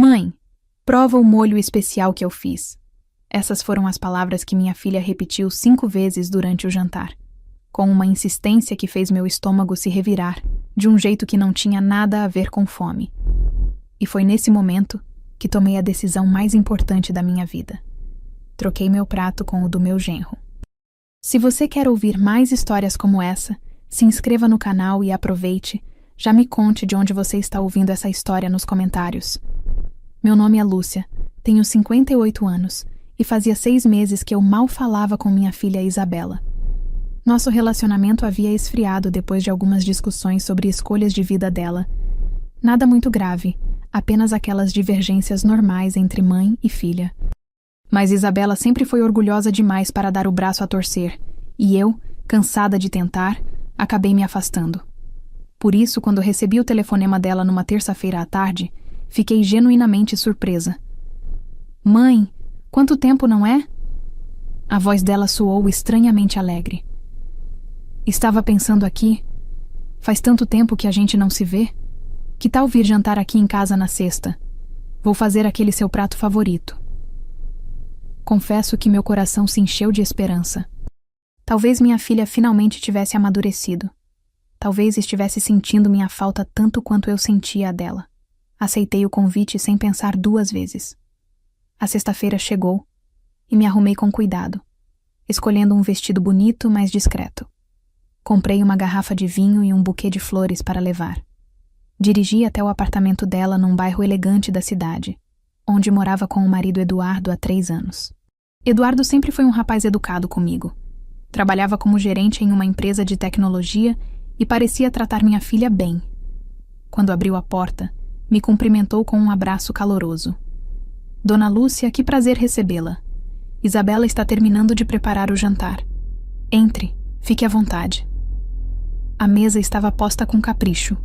Mãe, prova o molho especial que eu fiz. Essas foram as palavras que minha filha repetiu 5 vezes durante o jantar, com uma insistência que fez meu estômago se revirar, de um jeito que não tinha nada a ver com fome. E foi nesse momento que tomei a decisão mais importante da minha vida. Troquei meu prato com o do meu genro. Se você quer ouvir mais histórias como essa, se inscreva no canal e aproveite. Já me conte de onde você está ouvindo essa história nos comentários. Meu nome é Lúcia, tenho 58 anos e fazia 6 meses que eu mal falava com minha filha Isabela. Nosso relacionamento havia esfriado depois de algumas discussões sobre escolhas de vida dela. Nada muito grave, apenas aquelas divergências normais entre mãe e filha. Mas Isabela sempre foi orgulhosa demais para dar o braço a torcer, e eu, cansada de tentar, acabei me afastando. Por isso, quando recebi o telefonema dela numa terça-feira à tarde, fiquei genuinamente surpresa. Mãe, quanto tempo, não é? A voz dela soou estranhamente alegre. Estava pensando aqui. Faz tanto tempo que a gente não se vê. Que tal vir jantar aqui em casa na sexta? Vou fazer aquele seu prato favorito. Confesso que meu coração se encheu de esperança. Talvez minha filha finalmente tivesse amadurecido. Talvez estivesse sentindo minha falta tanto quanto eu sentia a dela. Aceitei o convite sem pensar 2 vezes. A sexta-feira chegou e me arrumei com cuidado, escolhendo um vestido bonito, mas discreto. Comprei uma garrafa de vinho e um buquê de flores para levar. Dirigi até o apartamento dela num bairro elegante da cidade, onde morava com o marido Eduardo há 3 anos. Eduardo sempre foi um rapaz educado comigo. Trabalhava como gerente em uma empresa de tecnologia e parecia tratar minha filha bem. Quando abriu a porta, me cumprimentou com um abraço caloroso. Dona Lúcia, que prazer recebê-la. Isabela está terminando de preparar o jantar. Entre, fique à vontade. A mesa estava posta com capricho.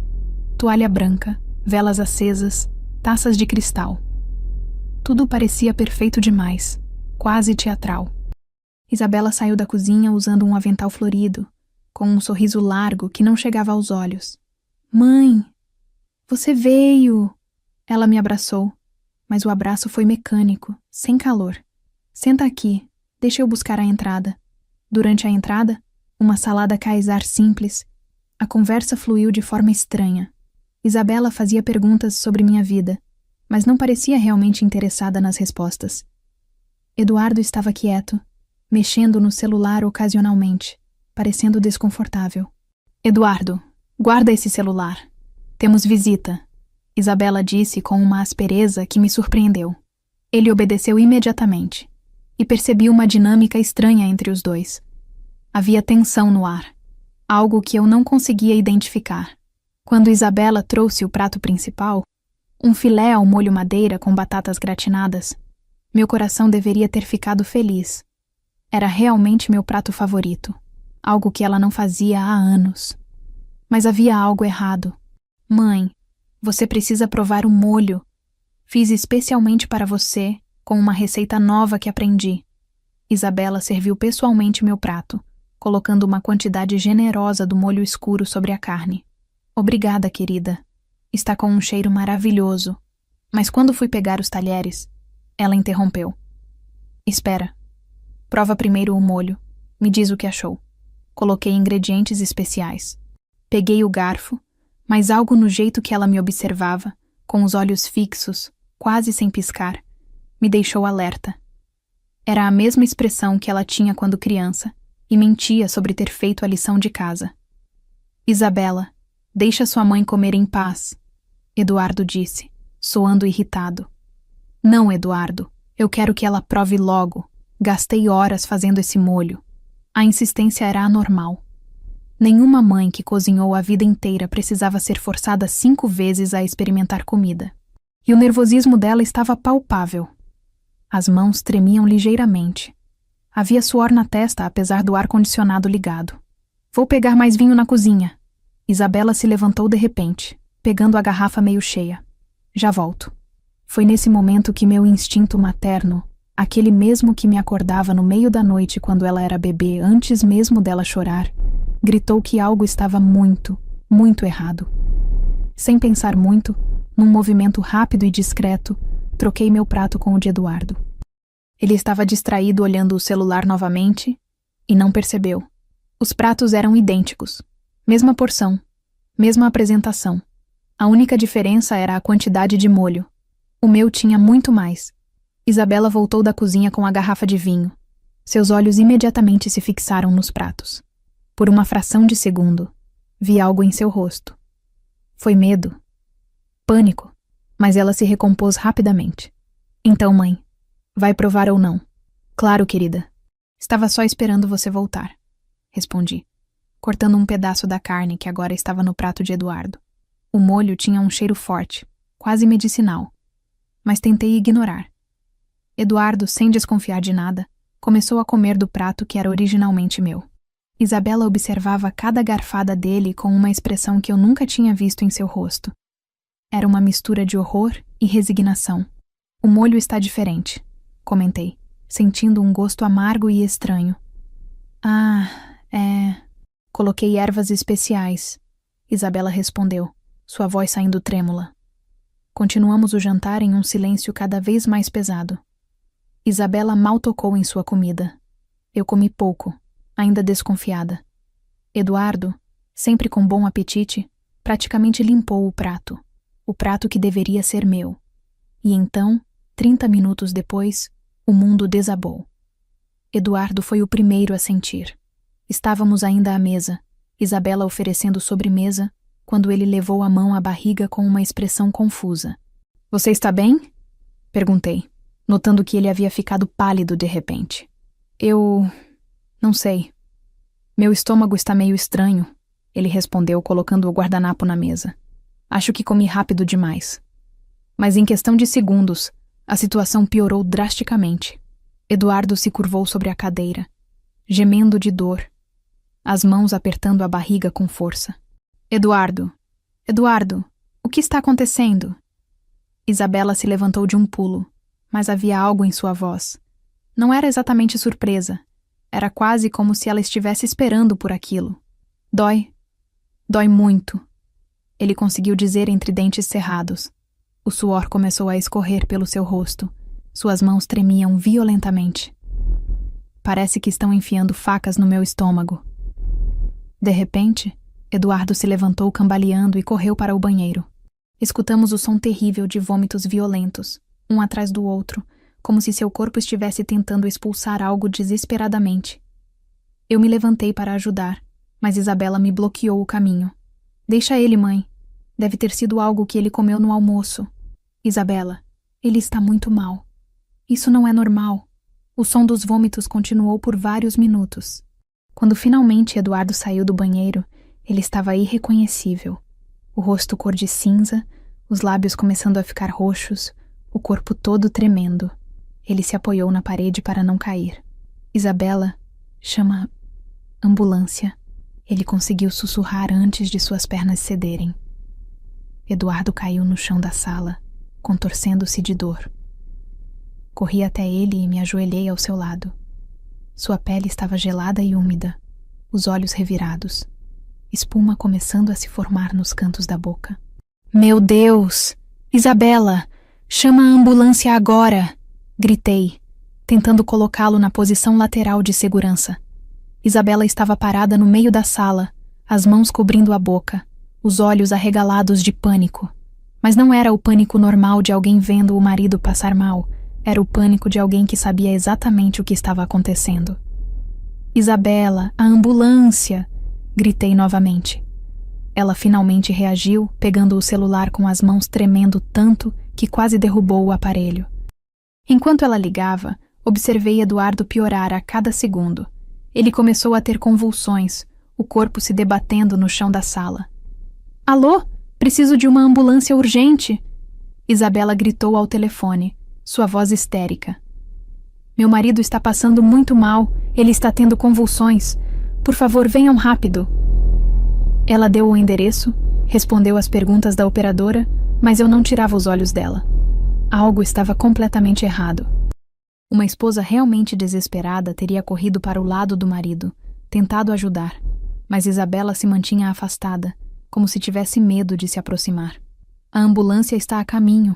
Toalha branca, velas acesas, taças de cristal. Tudo parecia perfeito demais, quase teatral. Isabela saiu da cozinha usando um avental florido, com um sorriso largo que não chegava aos olhos. Mãe, você veio! Ela me abraçou, mas o abraço foi mecânico, sem calor. Senta aqui, deixa eu buscar a entrada. Durante a entrada, uma salada Caesar simples. A conversa fluiu de forma estranha. Isabela fazia perguntas sobre minha vida, mas não parecia realmente interessada nas respostas. Eduardo estava quieto, mexendo no celular ocasionalmente, parecendo desconfortável. Eduardo, guarda esse celular. Temos visita, Isabela disse com uma aspereza que me surpreendeu. Ele obedeceu imediatamente, e percebi uma dinâmica estranha entre os dois. Havia tensão no ar, algo que eu não conseguia identificar. Quando Isabela trouxe o prato principal, um filé ao molho madeira com batatas gratinadas, meu coração deveria ter ficado feliz. Era realmente meu prato favorito, algo que ela não fazia há anos. Mas havia algo errado. Mãe, você precisa provar o molho. Fiz especialmente para você, com uma receita nova que aprendi. Isabela serviu pessoalmente meu prato, colocando uma quantidade generosa do molho escuro sobre a carne. Obrigada, querida. Está com um cheiro maravilhoso. Mas quando fui pegar os talheres, ela interrompeu. Espera. Prova primeiro o molho. Me diz o que achou. Coloquei ingredientes especiais. Peguei o garfo, mas algo no jeito que ela me observava, com os olhos fixos, quase sem piscar, me deixou alerta. Era a mesma expressão que ela tinha quando criança, e mentia sobre ter feito a lição de casa. Isabela, deixa sua mãe comer em paz, Eduardo disse, soando irritado. Não, Eduardo, eu quero que ela prove logo. Gastei horas fazendo esse molho. A insistência era anormal. Nenhuma mãe que cozinhou a vida inteira precisava ser forçada 5 vezes a experimentar comida. E o nervosismo dela estava palpável. As mãos tremiam ligeiramente. Havia suor na testa apesar do ar-condicionado ligado. Vou pegar mais vinho na cozinha. Isabela se levantou de repente, pegando a garrafa meio cheia. Já volto. Foi nesse momento que meu instinto materno, aquele mesmo que me acordava no meio da noite quando ela era bebê, antes mesmo dela chorar, gritou que algo estava muito, muito errado. Sem pensar muito, num movimento rápido e discreto, Troquei meu prato com o de Eduardo. Ele estava distraído olhando o celular novamente e não percebeu. Os pratos eram idênticos. Mesma porção, mesma apresentação. A única diferença era a quantidade de molho. O meu tinha muito mais. Isabela voltou da cozinha com a garrafa de vinho. Seus olhos imediatamente se fixaram nos pratos. Por uma fração de segundo, vi algo em seu rosto. Foi medo. Pânico. Mas ela se recompôs rapidamente. Então, mãe, vai provar ou não? Claro, querida. Estava só esperando você voltar. Respondi, cortando um pedaço da carne que agora estava no prato de Eduardo. O molho tinha um cheiro forte, quase medicinal, mas tentei ignorar. Eduardo, sem desconfiar de nada, começou a comer do prato que era originalmente meu. Isabela observava cada garfada dele com uma expressão que eu nunca tinha visto em seu rosto. Era uma mistura de horror e resignação. O molho está diferente, comentei, sentindo um gosto amargo e estranho. Coloquei ervas especiais, Isabela respondeu, sua voz saindo trêmula. Continuamos o jantar em um silêncio cada vez mais pesado. Isabela mal tocou em sua comida. Eu comi pouco, ainda desconfiada. Eduardo, sempre com bom apetite, praticamente limpou o prato que deveria ser meu. E então, 30 minutos depois, o mundo desabou. Eduardo foi o primeiro a sentir. Estávamos ainda à mesa, Isabela oferecendo sobremesa, quando ele levou a mão à barriga com uma expressão confusa. Você está bem? Perguntei, notando que ele havia ficado pálido de repente. Eu... não sei. Meu estômago está meio estranho, ele respondeu colocando o guardanapo na mesa. Acho que comi rápido demais. Mas em questão de segundos, a situação piorou drasticamente. Eduardo se curvou sobre a cadeira, gemendo de dor, as mãos apertando a barriga com força. Eduardo, o que está acontecendo? Isabela se levantou de um pulo, mas havia algo em sua voz. Não era exatamente surpresa. Era quase como se ela estivesse esperando por aquilo. Dói muito. Ele conseguiu dizer entre dentes cerrados. O suor começou a escorrer pelo seu rosto. Suas mãos tremiam violentamente. Parece que estão enfiando facas no meu estômago. De repente, Eduardo se levantou cambaleando e correu para o banheiro. Escutamos o som terrível de vômitos violentos, um atrás do outro, como se seu corpo estivesse tentando expulsar algo desesperadamente. Eu me levantei para ajudar, mas Isabela me bloqueou o caminho. Deixa ele, mãe. Deve ter sido algo que ele comeu no almoço. Isabela, ele está muito mal. Isso não é normal. O som dos vômitos continuou por vários minutos. Quando finalmente Eduardo saiu do banheiro, ele estava irreconhecível. O rosto cor de cinza, os lábios começando a ficar roxos, o corpo todo tremendo. Ele se apoiou na parede para não cair. Isabela, chama ambulância. Ele conseguiu sussurrar antes de suas pernas cederem. Eduardo caiu no chão da sala, contorcendo-se de dor. Corri até ele e me ajoelhei ao seu lado. Sua pele estava gelada e úmida, os olhos revirados, espuma começando a se formar nos cantos da boca. Meu Deus! Isabela! Chama a ambulância agora! Gritei, tentando colocá-lo na posição lateral de segurança. Isabela estava parada no meio da sala, as mãos cobrindo a boca, os olhos arregalados de pânico. Mas não era o pânico normal de alguém vendo o marido passar mal, era o pânico de alguém que sabia exatamente o que estava acontecendo. Isabela, a ambulância! Gritei novamente. Ela finalmente reagiu, pegando o celular com as mãos tremendo tanto que quase derrubou o aparelho. Enquanto ela ligava, observei Eduardo piorar a cada segundo. Ele começou a ter convulsões, o corpo se debatendo no chão da sala. Alô? Preciso de uma ambulância urgente! Isabela gritou ao telefone, sua voz histérica. Meu marido está passando muito mal, ele está tendo convulsões. Por favor, venham rápido. Ela deu o endereço, respondeu às perguntas da operadora, mas eu não tirava os olhos dela. Algo estava completamente errado. Uma esposa realmente desesperada teria corrido para o lado do marido, tentado ajudar, mas Isabela se mantinha afastada, como se tivesse medo de se aproximar. A ambulância está a caminho,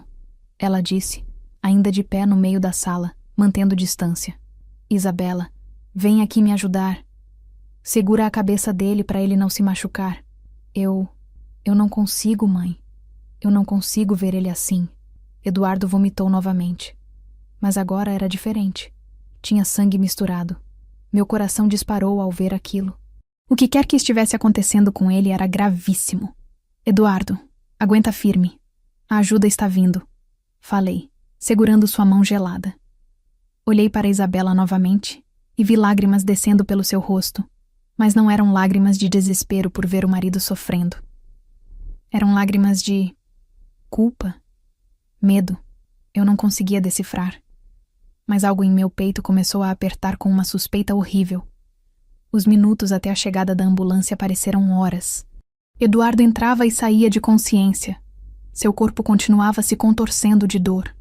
ela disse, ainda de pé no meio da sala, mantendo distância. Isabela, vem aqui me ajudar. Segura a cabeça dele para ele não se machucar. Eu não consigo, mãe. Eu não consigo ver ele assim. Eduardo vomitou novamente. Mas agora era diferente. Tinha sangue misturado. Meu coração disparou ao ver aquilo. O que quer que estivesse acontecendo com ele era gravíssimo. Eduardo, aguenta firme. A ajuda está vindo. Falei, segurando sua mão gelada. Olhei para Isabela novamente e vi lágrimas descendo pelo seu rosto, mas não eram lágrimas de desespero por ver o marido sofrendo. Eram lágrimas de culpa, medo. Eu não conseguia decifrar. Mas algo em meu peito começou a apertar com uma suspeita horrível. Os minutos até a chegada da ambulância pareceram horas. Eduardo entrava e saía de consciência. Seu corpo continuava se contorcendo de dor.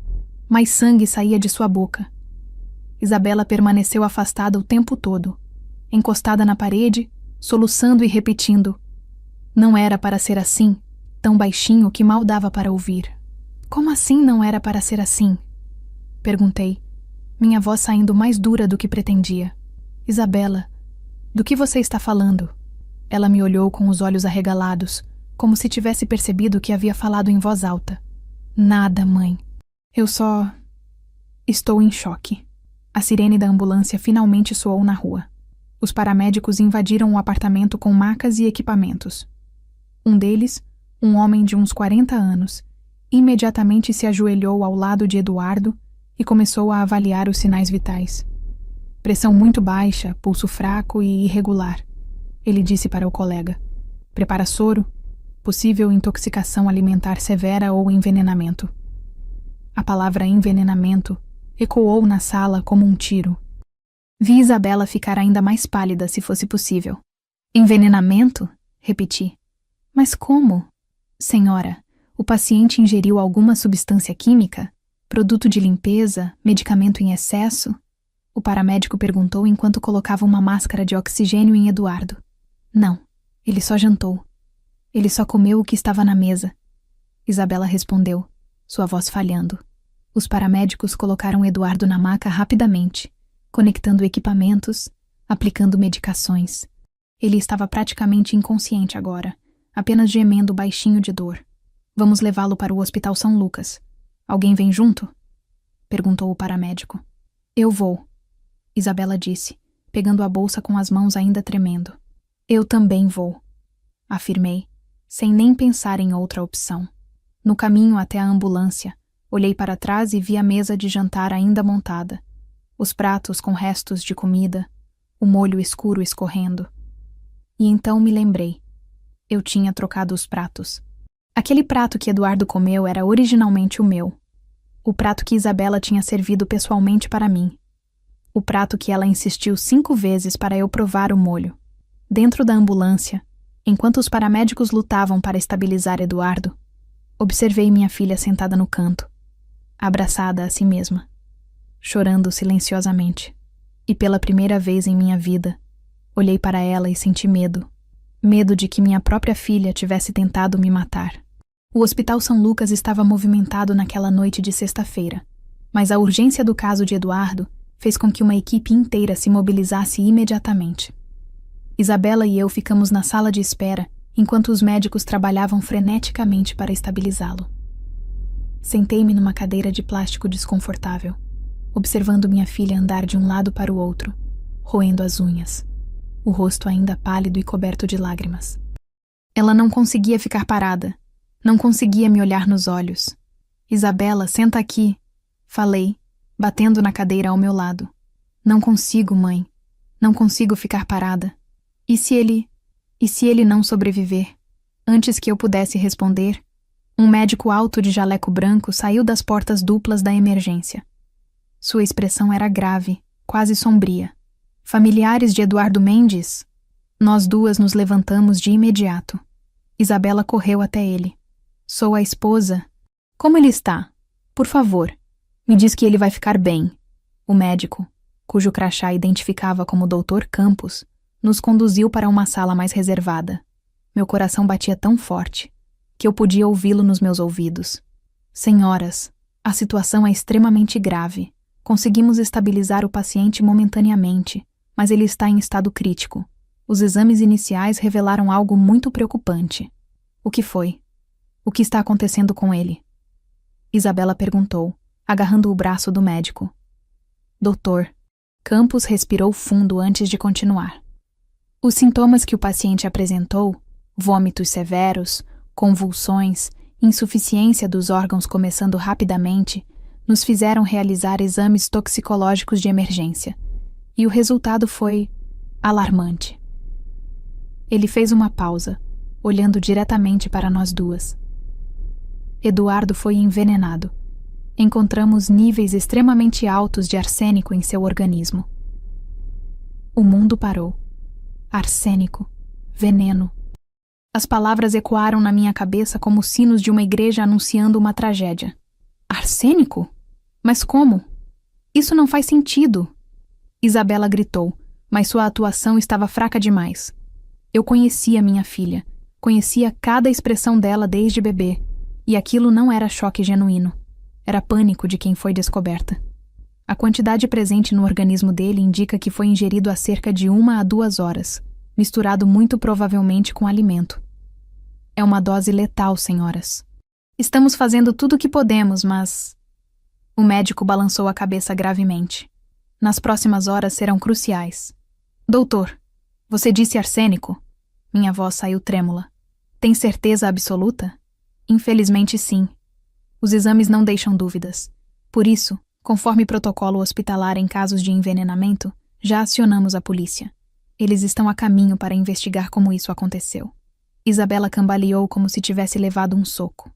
Mais sangue saía de sua boca. Isabela permaneceu afastada o tempo todo, encostada na parede, soluçando e repetindo. Não era para ser assim, tão baixinho que mal dava para ouvir. Como assim não era para ser assim? Perguntei, minha voz saindo mais dura do que pretendia. Isabela, do que você está falando? Ela me olhou com os olhos arregalados, como se tivesse percebido que havia falado em voz alta. Nada, mãe. Eu só... estou em choque. A sirene da ambulância finalmente soou na rua. Os paramédicos invadiram o apartamento com macas e equipamentos. Um deles, um homem de uns 40 anos, imediatamente se ajoelhou ao lado de Eduardo e começou a avaliar os sinais vitais. Pressão muito baixa, pulso fraco e irregular. Ele disse para o colega. Prepara soro, possível intoxicação alimentar severa ou envenenamento. A palavra envenenamento ecoou na sala como um tiro. Vi Isabela ficar ainda mais pálida se fosse possível. Envenenamento? Repeti. Mas como? Senhora, o paciente ingeriu alguma substância química? Produto de limpeza? Medicamento em excesso? O paramédico perguntou enquanto colocava uma máscara de oxigênio em Eduardo. Não, ele só jantou. Ele só comeu o que estava na mesa. Isabela respondeu, sua voz falhando. Os paramédicos colocaram Eduardo na maca rapidamente, conectando equipamentos, aplicando medicações. Ele estava praticamente inconsciente agora, apenas gemendo baixinho de dor. Vamos levá-lo para o Hospital São Lucas. Alguém vem junto? Perguntou o paramédico. Eu vou, Isabela disse, pegando a bolsa com as mãos ainda tremendo. Eu também vou, afirmei, sem nem pensar em outra opção. No caminho até a ambulância, olhei para trás e vi a mesa de jantar ainda montada. Os pratos com restos de comida, o molho escuro escorrendo. E então me lembrei. Eu tinha trocado os pratos. Aquele prato que Eduardo comeu era originalmente o meu. O prato que Isabela tinha servido pessoalmente para mim. O prato que ela insistiu 5 vezes para eu provar o molho. Dentro da ambulância, enquanto os paramédicos lutavam para estabilizar Eduardo, observei minha filha sentada no canto, abraçada a si mesma, chorando silenciosamente. E pela primeira vez em minha vida, olhei para ela e senti medo. Medo de que minha própria filha tivesse tentado me matar. O Hospital São Lucas estava movimentado naquela noite de sexta-feira, mas a urgência do caso de Eduardo fez com que uma equipe inteira se mobilizasse imediatamente. Isabela e eu ficamos na sala de espera enquanto os médicos trabalhavam freneticamente para estabilizá-lo. Sentei-me numa cadeira de plástico desconfortável, observando minha filha andar de um lado para o outro, roendo as unhas, o rosto ainda pálido e coberto de lágrimas. Ela não conseguia ficar parada, não conseguia me olhar nos olhos. Isabela, senta aqui, falei, batendo na cadeira ao meu lado. Não consigo, mãe. Não consigo ficar parada. E se ele não sobreviver? Antes que eu pudesse responder, um médico alto de jaleco branco saiu das portas duplas da emergência. Sua expressão era grave, quase sombria. Familiares de Eduardo Mendes? Nós duas nos levantamos de imediato. Isabela correu até ele. Sou a esposa. Como ele está? Por favor, me diz que ele vai ficar bem. O médico, cujo crachá identificava como Dr. Campos, nos conduziu para uma sala mais reservada. Meu coração batia tão forte que eu podia ouvi-lo nos meus ouvidos. Senhoras, A situação é extremamente grave. Conseguimos estabilizar o paciente momentaneamente, mas ele está em estado crítico. Os exames iniciais revelaram algo muito preocupante. O que foi? O que está acontecendo com ele? Isabela perguntou, agarrando o braço do médico. Doutor. Campos respirou fundo antes de continuar. Os sintomas que o paciente apresentou, vômitos severos, convulsões, insuficiência dos órgãos começando rapidamente, nos fizeram realizar exames toxicológicos de emergência. E o resultado foi alarmante. Ele fez uma pausa, olhando diretamente para nós duas. Eduardo foi envenenado. Encontramos níveis extremamente altos de arsênico em seu organismo. O mundo parou. Arsênico. Veneno. As palavras ecoaram na minha cabeça como sinos de uma igreja anunciando uma tragédia. Arsênico? Mas como? Isso não faz sentido. Isabela gritou, mas sua atuação estava fraca demais. Eu conhecia minha filha, conhecia cada expressão dela desde bebê, e aquilo não era choque genuíno. Era pânico de quem foi descoberta. A quantidade presente no organismo dele indica que foi ingerido há cerca de 1 a 2 horas, misturado muito provavelmente com alimento. É uma dose letal, senhoras. Estamos fazendo tudo o que podemos, mas... O médico balançou a cabeça gravemente. Nas próximas horas serão cruciais. Doutor, você disse arsênico? Minha voz saiu trêmula. Tem certeza absoluta? Infelizmente, sim. Os exames não deixam dúvidas. Por isso, conforme protocolo hospitalar em casos de envenenamento, já acionamos a polícia. Eles estão a caminho para investigar como isso aconteceu. Isabela cambaleou como se tivesse levado um soco.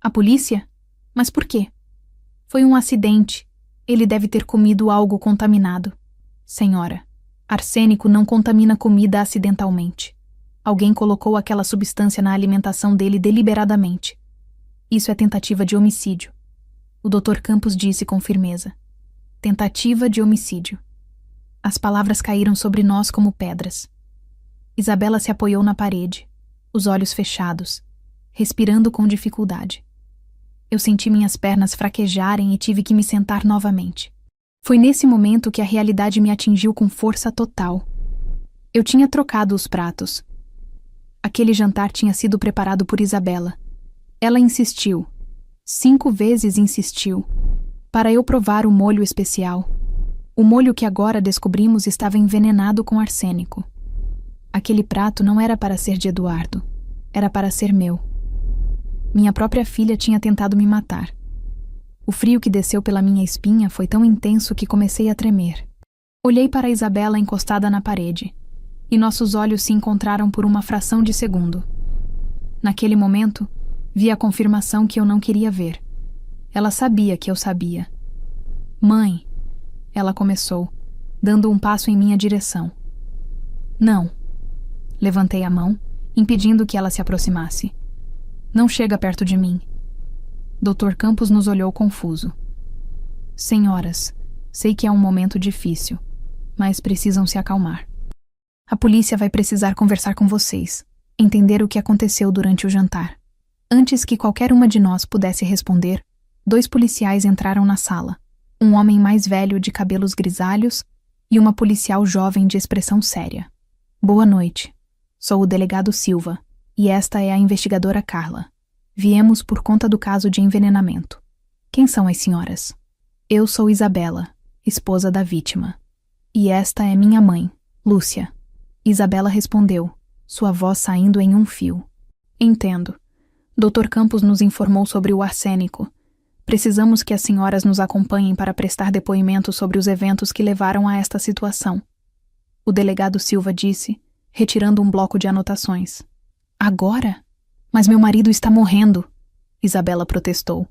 A polícia? Mas por quê? Foi um acidente. Ele deve ter comido algo contaminado. Senhora, arsênico não contamina comida acidentalmente. Alguém colocou aquela substância na alimentação dele deliberadamente. Isso é tentativa de homicídio. O Dr. Campos disse com firmeza. Tentativa de homicídio. As palavras caíram sobre nós como pedras. Isabela se apoiou na parede, os olhos fechados, respirando com dificuldade. Eu senti minhas pernas fraquejarem e tive que me sentar novamente. Foi nesse momento que a realidade me atingiu com força total. Eu tinha trocado os pratos. Aquele jantar tinha sido preparado por Isabela. Ela insistiu, 5 vezes insistiu, para eu provar o molho especial. O molho que agora descobrimos estava envenenado com arsênico. Aquele prato não era para ser de Eduardo, era para ser meu. Minha própria filha tinha tentado me matar. O frio que desceu pela minha espinha foi tão intenso que comecei a tremer. Olhei para Isabela encostada na parede, e nossos olhos se encontraram por uma fração de segundo. Naquele momento, vi a confirmação que eu não queria ver. Ela sabia que eu sabia. Mãe, ela começou, dando um passo em minha direção. Não. Levantei a mão, impedindo que ela se aproximasse. Não chega perto de mim. Dr. Campos nos olhou confuso. Senhoras, sei que é um momento difícil, mas precisam se acalmar. A polícia vai precisar conversar com vocês, entender o que aconteceu durante o jantar. Antes que qualquer uma de nós pudesse responder, 2 policiais entraram na sala. Um homem mais velho de cabelos grisalhos e uma policial jovem de expressão séria. Boa noite. Sou o delegado Silva, e esta é a investigadora Carla. Viemos por conta do caso de envenenamento. Quem são as senhoras? Eu sou Isabela, esposa da vítima. E esta é minha mãe, Lúcia. Isabela respondeu, sua voz saindo em um fio. Entendo. Dr. Campos nos informou sobre o arsênico. Precisamos que as senhoras nos acompanhem para prestar depoimento sobre os eventos que levaram a esta situação. O delegado Silva disse, retirando um bloco de anotações. Agora? Mas meu marido está morrendo, Isabela protestou.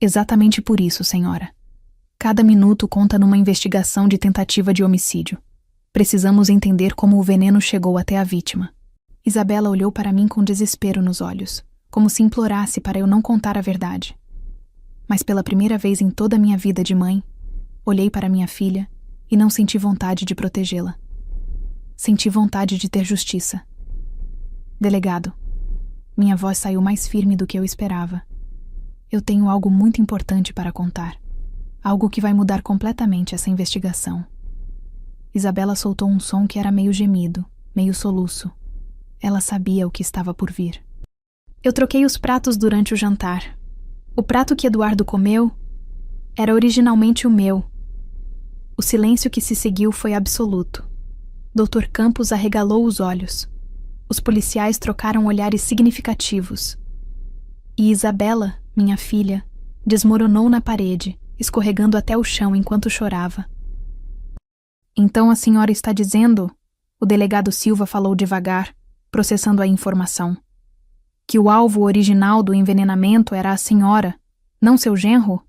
Exatamente por isso, senhora. Cada minuto conta numa investigação de tentativa de homicídio. Precisamos entender como o veneno chegou até a vítima. Isabela olhou para mim com desespero nos olhos, como se implorasse para eu não contar a verdade. Mas pela primeira vez em toda a minha vida de mãe, olhei para minha filha e não senti vontade de protegê-la. Senti vontade de ter justiça. Delegado, minha voz saiu mais firme do que eu esperava. Eu tenho algo muito importante para contar. Algo que vai mudar completamente essa investigação. Isabela soltou um som que era meio gemido, meio soluço. Ela sabia o que estava por vir. Eu troquei os pratos durante o jantar. O prato que Eduardo comeu era originalmente o meu. O silêncio que se seguiu foi absoluto. Dr. Campos arregalou os olhos. Os policiais trocaram olhares significativos. E Isabela, minha filha, desmoronou na parede, escorregando até o chão enquanto chorava. Então a senhora está dizendo, o delegado Silva falou devagar, processando a informação, que o alvo original do envenenamento era a senhora, não seu genro?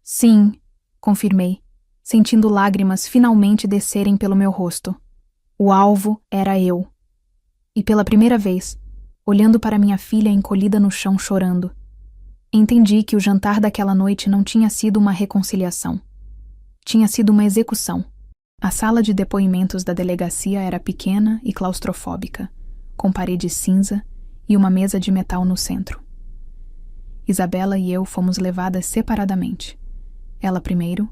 Sim, confirmei, sentindo lágrimas finalmente descerem pelo meu rosto. O alvo era eu. E pela primeira vez, olhando para minha filha encolhida no chão chorando, entendi que o jantar daquela noite não tinha sido uma reconciliação. Tinha sido uma execução. A sala de depoimentos da delegacia era pequena e claustrofóbica, com parede cinza e uma mesa de metal no centro. Isabela e eu fomos levadas separadamente. Ela primeiro,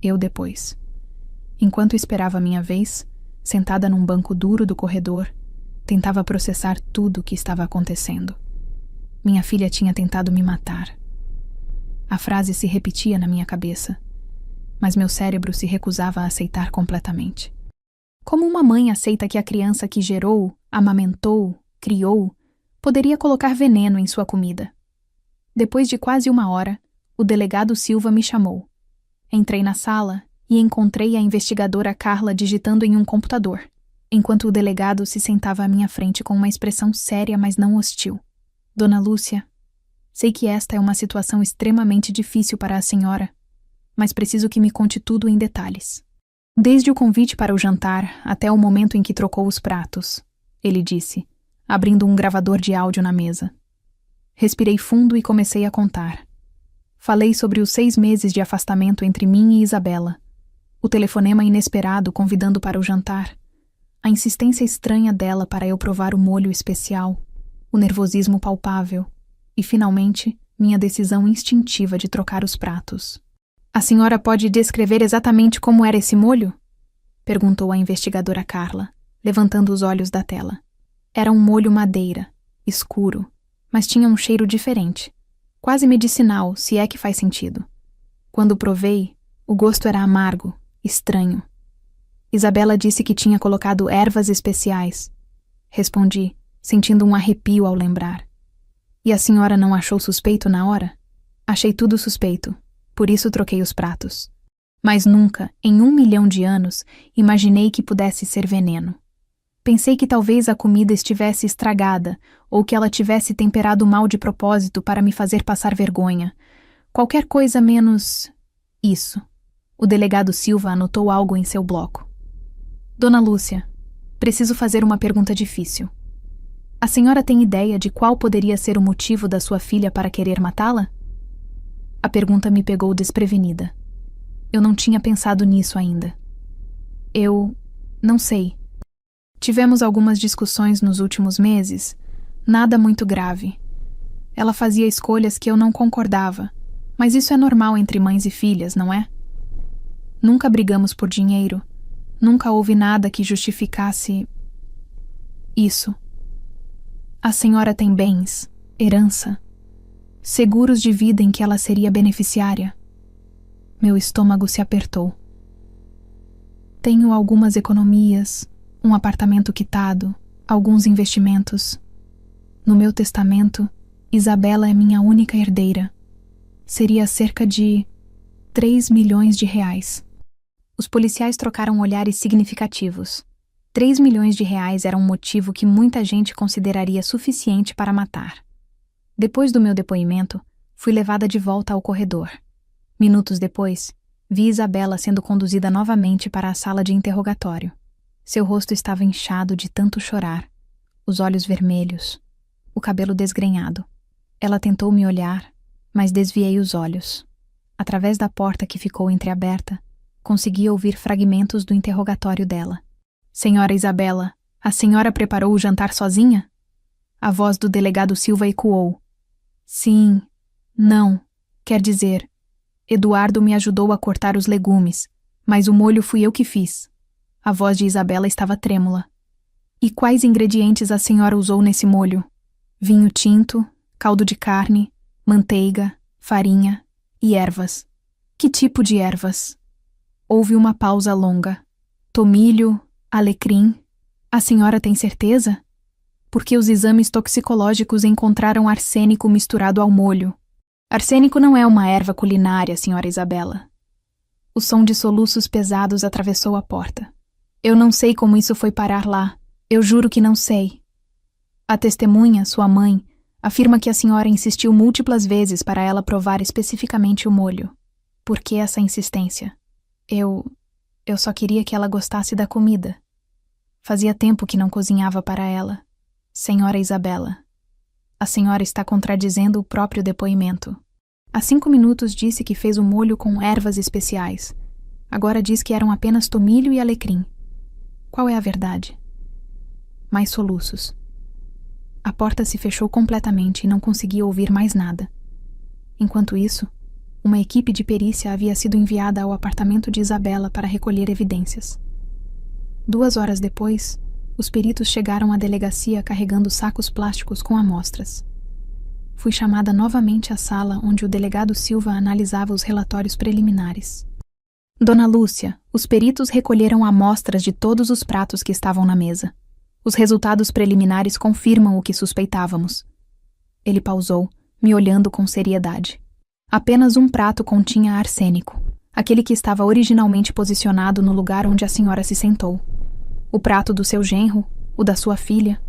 eu depois. Enquanto esperava a minha vez, sentada num banco duro do corredor, tentava processar tudo o que estava acontecendo. Minha filha tinha tentado me matar. A frase se repetia na minha cabeça, mas meu cérebro se recusava a aceitar completamente. Como uma mãe aceita que a criança que gerou, amamentou, criou, poderia colocar veneno em sua comida? Depois de quase 1 hora, o delegado Silva me chamou. Entrei na sala e encontrei a investigadora Carla digitando em um computador, enquanto o delegado se sentava à minha frente com uma expressão séria, mas não hostil. Dona Lúcia, sei que esta é uma situação extremamente difícil para a senhora, mas preciso que me conte tudo em detalhes. Desde o convite para o jantar até o momento em que trocou os pratos, ele disse, abrindo um gravador de áudio na mesa. Respirei fundo e comecei a contar. Falei sobre os 6 meses de afastamento entre mim e Isabela, o telefonema inesperado convidando para o jantar, a insistência estranha dela para eu provar o molho especial, o nervosismo palpável e, finalmente, minha decisão instintiva de trocar os pratos. A senhora pode descrever exatamente como era esse molho? Perguntou a investigadora Carla, levantando os olhos da tela. Era um molho madeira, escuro, mas tinha um cheiro diferente, quase medicinal, se é que faz sentido. Quando provei, o gosto era amargo, estranho. Isabela disse que tinha colocado ervas especiais. Respondi, sentindo um arrepio ao lembrar. E a senhora não achou suspeito na hora? Achei tudo suspeito, por isso troquei os pratos. Mas nunca, em 1 milhão de anos, imaginei que pudesse ser veneno. Pensei que talvez a comida estivesse estragada ou que ela tivesse temperado mal de propósito para me fazer passar vergonha. Qualquer coisa menos... isso. O delegado Silva anotou algo em seu bloco. Dona Lúcia, preciso fazer uma pergunta difícil. A senhora tem ideia de qual poderia ser o motivo da sua filha para querer matá-la? A pergunta me pegou desprevenida. Eu não tinha pensado nisso ainda. Eu... não sei. Tivemos algumas discussões nos últimos meses, nada muito grave. Ela fazia escolhas que eu não concordava, mas isso é normal entre mães e filhas, não é? Nunca brigamos por dinheiro, nunca houve nada que justificasse isso. A senhora tem bens, herança, seguros de vida em que ela seria beneficiária. Meu estômago se apertou. Tenho algumas economias, um apartamento quitado, alguns investimentos. No meu testamento, Isabela é minha única herdeira. Seria cerca de 3 milhões de reais. Os policiais trocaram olhares significativos. 3 milhões de reais era um motivo que muita gente consideraria suficiente para matar. Depois do meu depoimento, fui levada de volta ao corredor. Minutos depois, vi Isabela sendo conduzida novamente para a sala de interrogatório. Seu rosto estava inchado de tanto chorar, os olhos vermelhos, o cabelo desgrenhado. Ela tentou me olhar, mas desviei os olhos. Através da porta que ficou entreaberta, consegui ouvir fragmentos do interrogatório dela. Senhora Isabela, a senhora preparou o jantar sozinha? A voz do delegado Silva ecoou. Sim, não, Quer dizer, Eduardo me ajudou a cortar os legumes, mas o molho fui eu que fiz. A voz de Isabela estava trêmula. E quais ingredientes a senhora usou nesse molho? Vinho tinto, caldo de carne, manteiga, farinha e ervas. Que tipo de ervas? Houve uma pausa longa. Tomilho, alecrim. A senhora tem certeza? Porque os exames toxicológicos encontraram arsênico misturado ao molho. Arsênico não é uma erva culinária, senhora Isabela. O som de soluços pesados atravessou a porta. Eu não sei como isso foi parar lá. Eu juro que não sei. A testemunha, sua mãe, afirma que a senhora insistiu múltiplas vezes para ela provar especificamente o molho. Por que essa insistência? Eu só queria que ela gostasse da comida. Fazia tempo que não cozinhava para ela. Senhora Isabela, a senhora está contradizendo o próprio depoimento. Há 5 minutos disse que fez o molho com ervas especiais. Agora diz que eram apenas tomilho e alecrim. Qual é a verdade? Mais soluços. A porta se fechou completamente e não conseguia ouvir mais nada. Enquanto isso, uma equipe de perícia havia sido enviada ao apartamento de Isabela para recolher evidências. 2 horas depois, os peritos chegaram à delegacia carregando sacos plásticos com amostras. Fui chamada novamente à sala onde o delegado Silva analisava os relatórios preliminares. Dona Lúcia, os peritos recolheram amostras de todos os pratos que estavam na mesa. Os resultados preliminares confirmam o que suspeitávamos. Ele pausou, me olhando com seriedade. Apenas um prato continha arsênico, aquele que estava originalmente posicionado no lugar onde a senhora se sentou. O prato do seu genro, o da sua filha,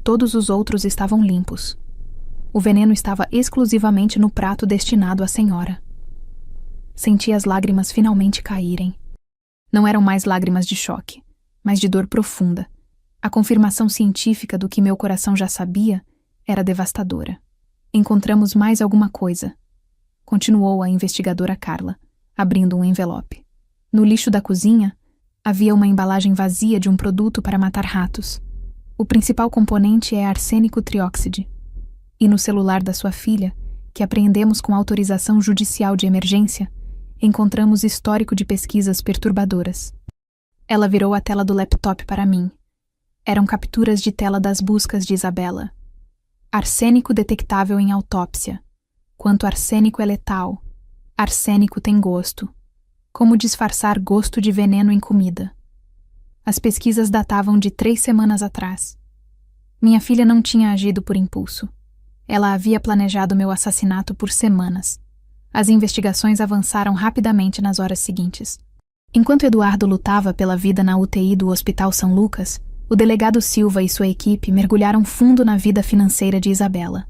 todos os outros estavam limpos. O veneno estava exclusivamente no prato destinado à senhora. Senti as lágrimas finalmente caírem. Não eram mais lágrimas de choque, mas de dor profunda. A confirmação científica do que meu coração já sabia era devastadora. Encontramos mais alguma coisa, continuou a investigadora Carla, abrindo um envelope. No lixo da cozinha, havia uma embalagem vazia de um produto para matar ratos. O principal componente é arsênico trióxido. E no celular da sua filha, que apreendemos com autorização judicial de emergência, encontramos histórico de pesquisas perturbadoras. Ela virou a tela do laptop para mim. Eram capturas de tela das buscas de Isabela. Arsênico detectável em autópsia. Quanto arsênico é letal. Arsênico tem gosto. Como disfarçar gosto de veneno em comida. As pesquisas datavam de 3 semanas atrás. Minha filha não tinha agido por impulso. Ela havia planejado meu assassinato por semanas. As investigações avançaram rapidamente nas horas seguintes. Enquanto Eduardo lutava pela vida na UTI do Hospital São Lucas, o delegado Silva e sua equipe mergulharam fundo na vida financeira de Isabela.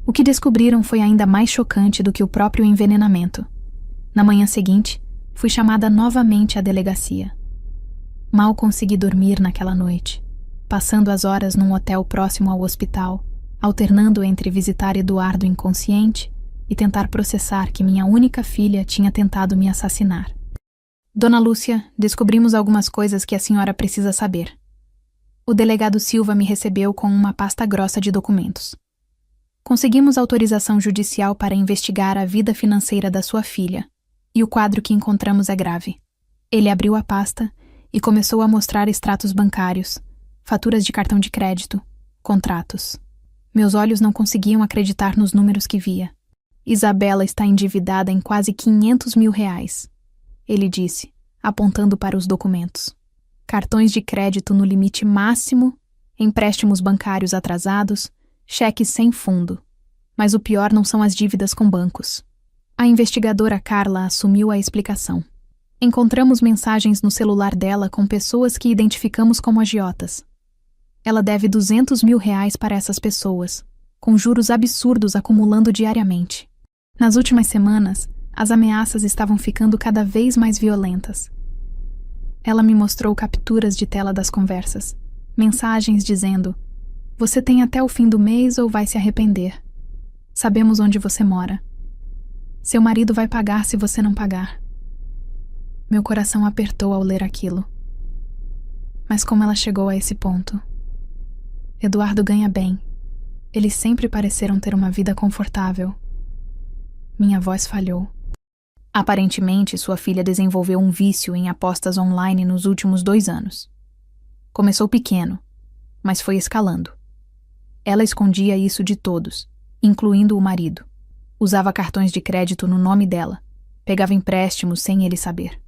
O que descobriram foi ainda mais chocante do que o próprio envenenamento. Na manhã seguinte, fui chamada novamente à delegacia. Mal consegui dormir naquela noite, passando as horas num hotel próximo ao hospital, alternando entre visitar Eduardo inconsciente e tentar processar que minha única filha tinha tentado me assassinar. Dona Lúcia, descobrimos algumas coisas que a senhora precisa saber. O delegado Silva me recebeu com uma pasta grossa de documentos. Conseguimos autorização judicial para investigar a vida financeira da sua filha, e o quadro que encontramos é grave. Ele abriu a pasta e começou a mostrar extratos bancários, faturas de cartão de crédito, contratos. Meus olhos não conseguiam acreditar nos números que via. Isabela está endividada em quase R$500 mil, ele disse, apontando para os documentos. Cartões de crédito no limite máximo, empréstimos bancários atrasados, cheques sem fundo. Mas o pior não são as dívidas com bancos. A investigadora Carla assumiu a explicação. Encontramos mensagens no celular dela com pessoas que identificamos como agiotas. Ela deve R$200 mil para essas pessoas, com juros absurdos acumulando diariamente. Nas últimas semanas, as ameaças estavam ficando cada vez mais violentas. Ela me mostrou capturas de tela das conversas, mensagens dizendo: "Você tem até o fim do mês ou vai se arrepender. Sabemos onde você mora. Seu marido vai pagar se você não pagar." Meu coração apertou ao ler aquilo. Mas como ela chegou a esse ponto? Eduardo ganha bem. Eles sempre pareceram ter uma vida confortável. Minha voz falhou. Aparentemente, sua filha desenvolveu um vício em apostas online nos últimos 2 anos. Começou pequeno, mas foi escalando. Ela escondia isso de todos, incluindo o marido. Usava cartões de crédito no nome dela. Pegava empréstimos sem ele saber.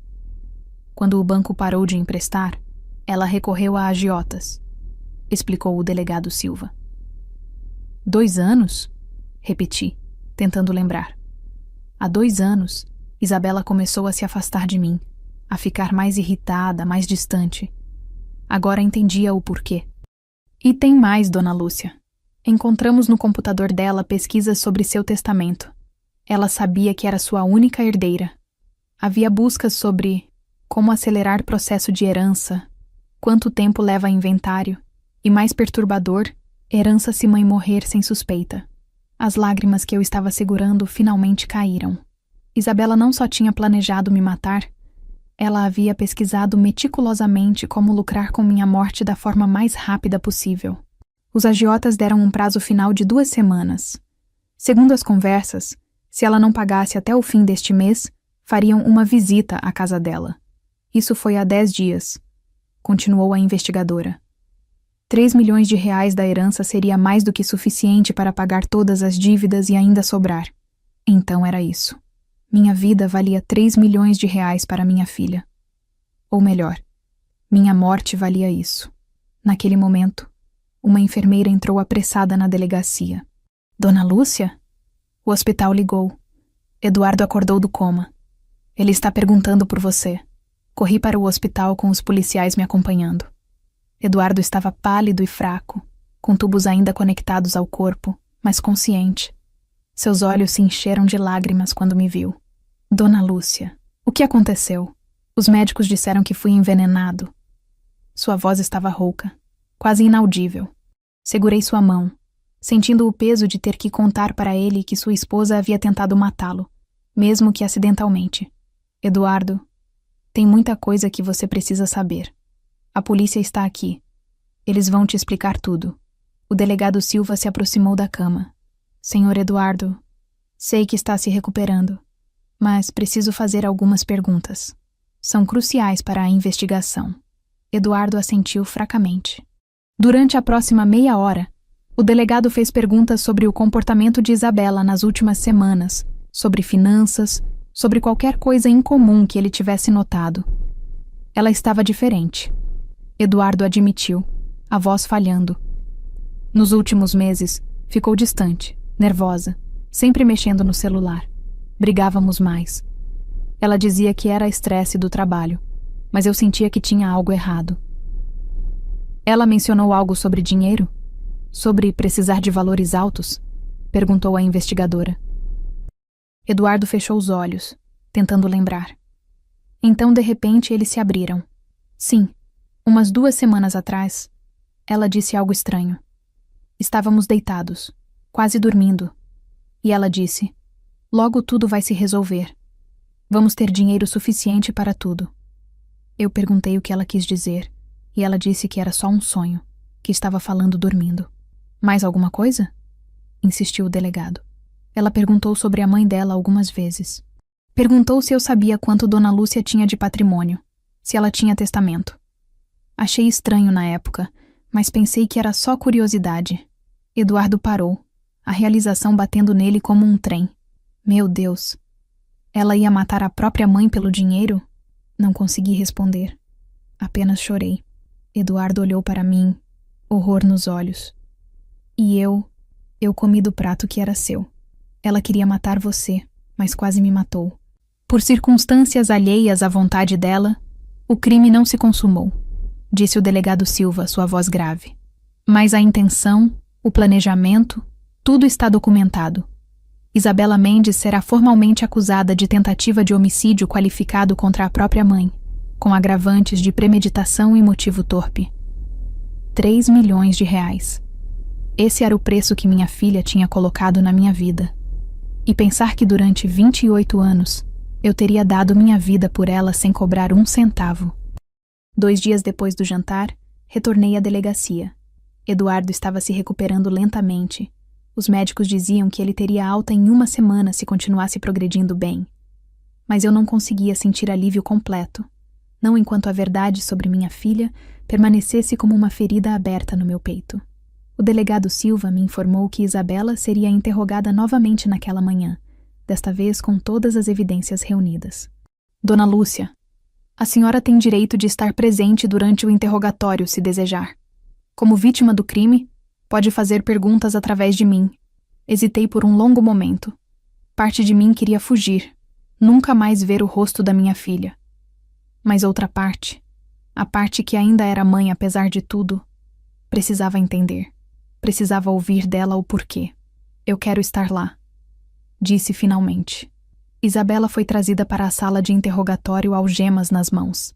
Quando o banco parou de emprestar, ela recorreu a agiotas, explicou o delegado Silva. 2 anos? Repeti, tentando lembrar. Há 2 anos, Isabela começou a se afastar de mim, a ficar mais irritada, mais distante. Agora entendia o porquê. E tem mais, Dona Lúcia. Encontramos no computador dela pesquisas sobre seu testamento. Ela sabia que era sua única herdeira. Havia buscas sobre como acelerar processo de herança, quanto tempo leva inventário, e mais perturbador, herança se mãe morrer sem suspeita. As lágrimas que eu estava segurando finalmente caíram. Isabela não só tinha planejado me matar, ela havia pesquisado meticulosamente como lucrar com minha morte da forma mais rápida possível. Os agiotas deram um prazo final de 2 semanas. Segundo as conversas, se ela não pagasse até o fim deste mês, fariam uma visita à casa dela. Isso foi há 10 dias, continuou a investigadora. 3 milhões de reais da herança seria mais do que suficiente para pagar todas as dívidas e ainda sobrar. Então era isso. Minha vida valia 3 milhões de reais para minha filha. Ou melhor, minha morte valia isso. Naquele momento, uma enfermeira entrou apressada na delegacia. Dona Lúcia? O hospital ligou. Eduardo acordou do coma. Ele está perguntando por você. Corri para o hospital com os policiais me acompanhando. Eduardo estava pálido e fraco, com tubos ainda conectados ao corpo, mas consciente. Seus olhos se encheram de lágrimas quando me viu. Dona Lúcia, o que aconteceu? Os médicos disseram que fui envenenado. Sua voz estava rouca, quase inaudível. Segurei sua mão, sentindo o peso de ter que contar para ele que sua esposa havia tentado matá-lo, mesmo que acidentalmente. Eduardo, tem muita coisa que você precisa saber. A polícia está aqui. Eles vão te explicar tudo. O delegado Silva se aproximou da cama. Senhor Eduardo, sei que está se recuperando, mas preciso fazer algumas perguntas. São cruciais para a investigação. Eduardo assentiu fracamente. Durante a próxima meia hora, o delegado fez perguntas sobre o comportamento de Isabela nas últimas semanas, sobre finanças, sobre qualquer coisa incomum que ele tivesse notado. Ela estava diferente. Eduardo admitiu, a voz falhando. Nos últimos meses, ficou distante, nervosa, sempre mexendo no celular. Brigávamos mais. Ela dizia que era estresse do trabalho, mas eu sentia que tinha algo errado. Ela mencionou algo sobre dinheiro? Sobre precisar de valores altos? Perguntou a investigadora. Eduardo fechou os olhos, tentando lembrar. Então, de repente, eles se abriram. Sim, umas 2 semanas atrás, ela disse algo estranho. Estávamos deitados, quase dormindo, e ela disse: logo tudo vai se resolver. Vamos ter dinheiro suficiente para tudo. Eu perguntei o que ela quis dizer, e ela disse que era só um sonho, que estava falando dormindo. Mais alguma coisa? Insistiu o delegado. Ela perguntou sobre a mãe dela algumas vezes. Perguntou se eu sabia quanto Dona Lúcia tinha de patrimônio, se ela tinha testamento. Achei estranho na época, mas pensei que era só curiosidade. Eduardo parou, a realização batendo nele como um trem. Meu Deus! Ela ia matar a própria mãe pelo dinheiro? Não consegui responder. Apenas chorei. Eduardo olhou para mim, horror nos olhos. E eu comi do prato que era seu. Ela queria matar você, mas quase me matou. Por circunstâncias alheias à vontade dela, o crime não se consumou, disse o delegado Silva, sua voz grave. Mas a intenção, o planejamento, tudo está documentado. Isabela Mendes será formalmente acusada de tentativa de homicídio qualificado contra a própria mãe, com agravantes de premeditação e motivo torpe. 3 milhões de reais. Esse era o preço que minha filha tinha colocado na minha vida. E pensar que durante 28 anos eu teria dado minha vida por ela sem cobrar 1 centavo. 2 dias depois do jantar, retornei à delegacia. Eduardo estava se recuperando lentamente, Os médicos diziam que ele teria alta em 1 semana se continuasse progredindo bem. Mas eu não conseguia sentir alívio completo, não enquanto a verdade sobre minha filha permanecesse como uma ferida aberta no meu peito. O delegado Silva me informou que Isabela seria interrogada novamente naquela manhã, desta vez com todas as evidências reunidas. Dona Lúcia, a senhora tem direito de estar presente durante o interrogatório, se desejar. Como vítima do crime, pode fazer perguntas através de mim. Hesitei por um longo momento. Parte de mim queria fugir, nunca mais ver o rosto da minha filha. Mas outra parte, a parte que ainda era mãe apesar de tudo, precisava entender. Precisava ouvir dela o porquê. Eu quero estar lá, disse finalmente. Isabela foi trazida para a sala de interrogatório algemas nas mãos.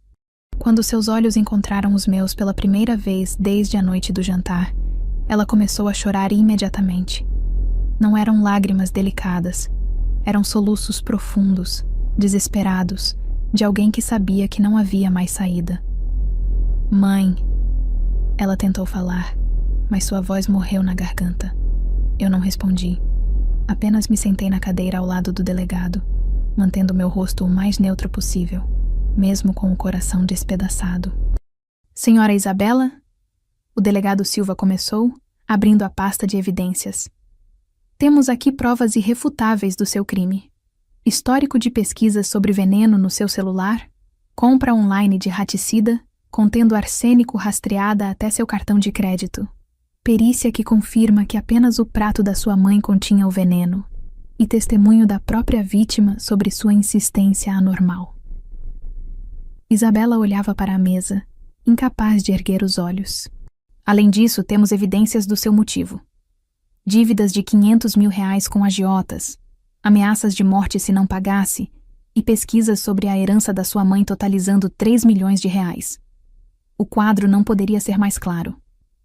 Quando seus olhos encontraram os meus pela primeira vez desde a noite do jantar, ela começou a chorar imediatamente. Não eram lágrimas delicadas, eram soluços profundos, desesperados, de alguém que sabia que não havia mais saída. Mãe, ela tentou falar, mas sua voz morreu na garganta. Eu não respondi. Apenas me sentei na cadeira ao lado do delegado, mantendo meu rosto o mais neutro possível, mesmo com o coração despedaçado. Senhora Isabela? O delegado Silva começou, abrindo a pasta de evidências. Temos aqui provas irrefutáveis do seu crime. Histórico de pesquisas sobre veneno no seu celular, compra online de raticida, contendo arsênico rastreada até seu cartão de crédito. Perícia que confirma que apenas o prato da sua mãe continha o veneno, e testemunho da própria vítima sobre sua insistência anormal. Isabela olhava para a mesa, incapaz de erguer os olhos. Além disso, temos evidências do seu motivo. Dívidas de R$500 mil com agiotas, ameaças de morte se não pagasse, e pesquisas sobre a herança da sua mãe totalizando R$3 milhões. O quadro não poderia ser mais claro.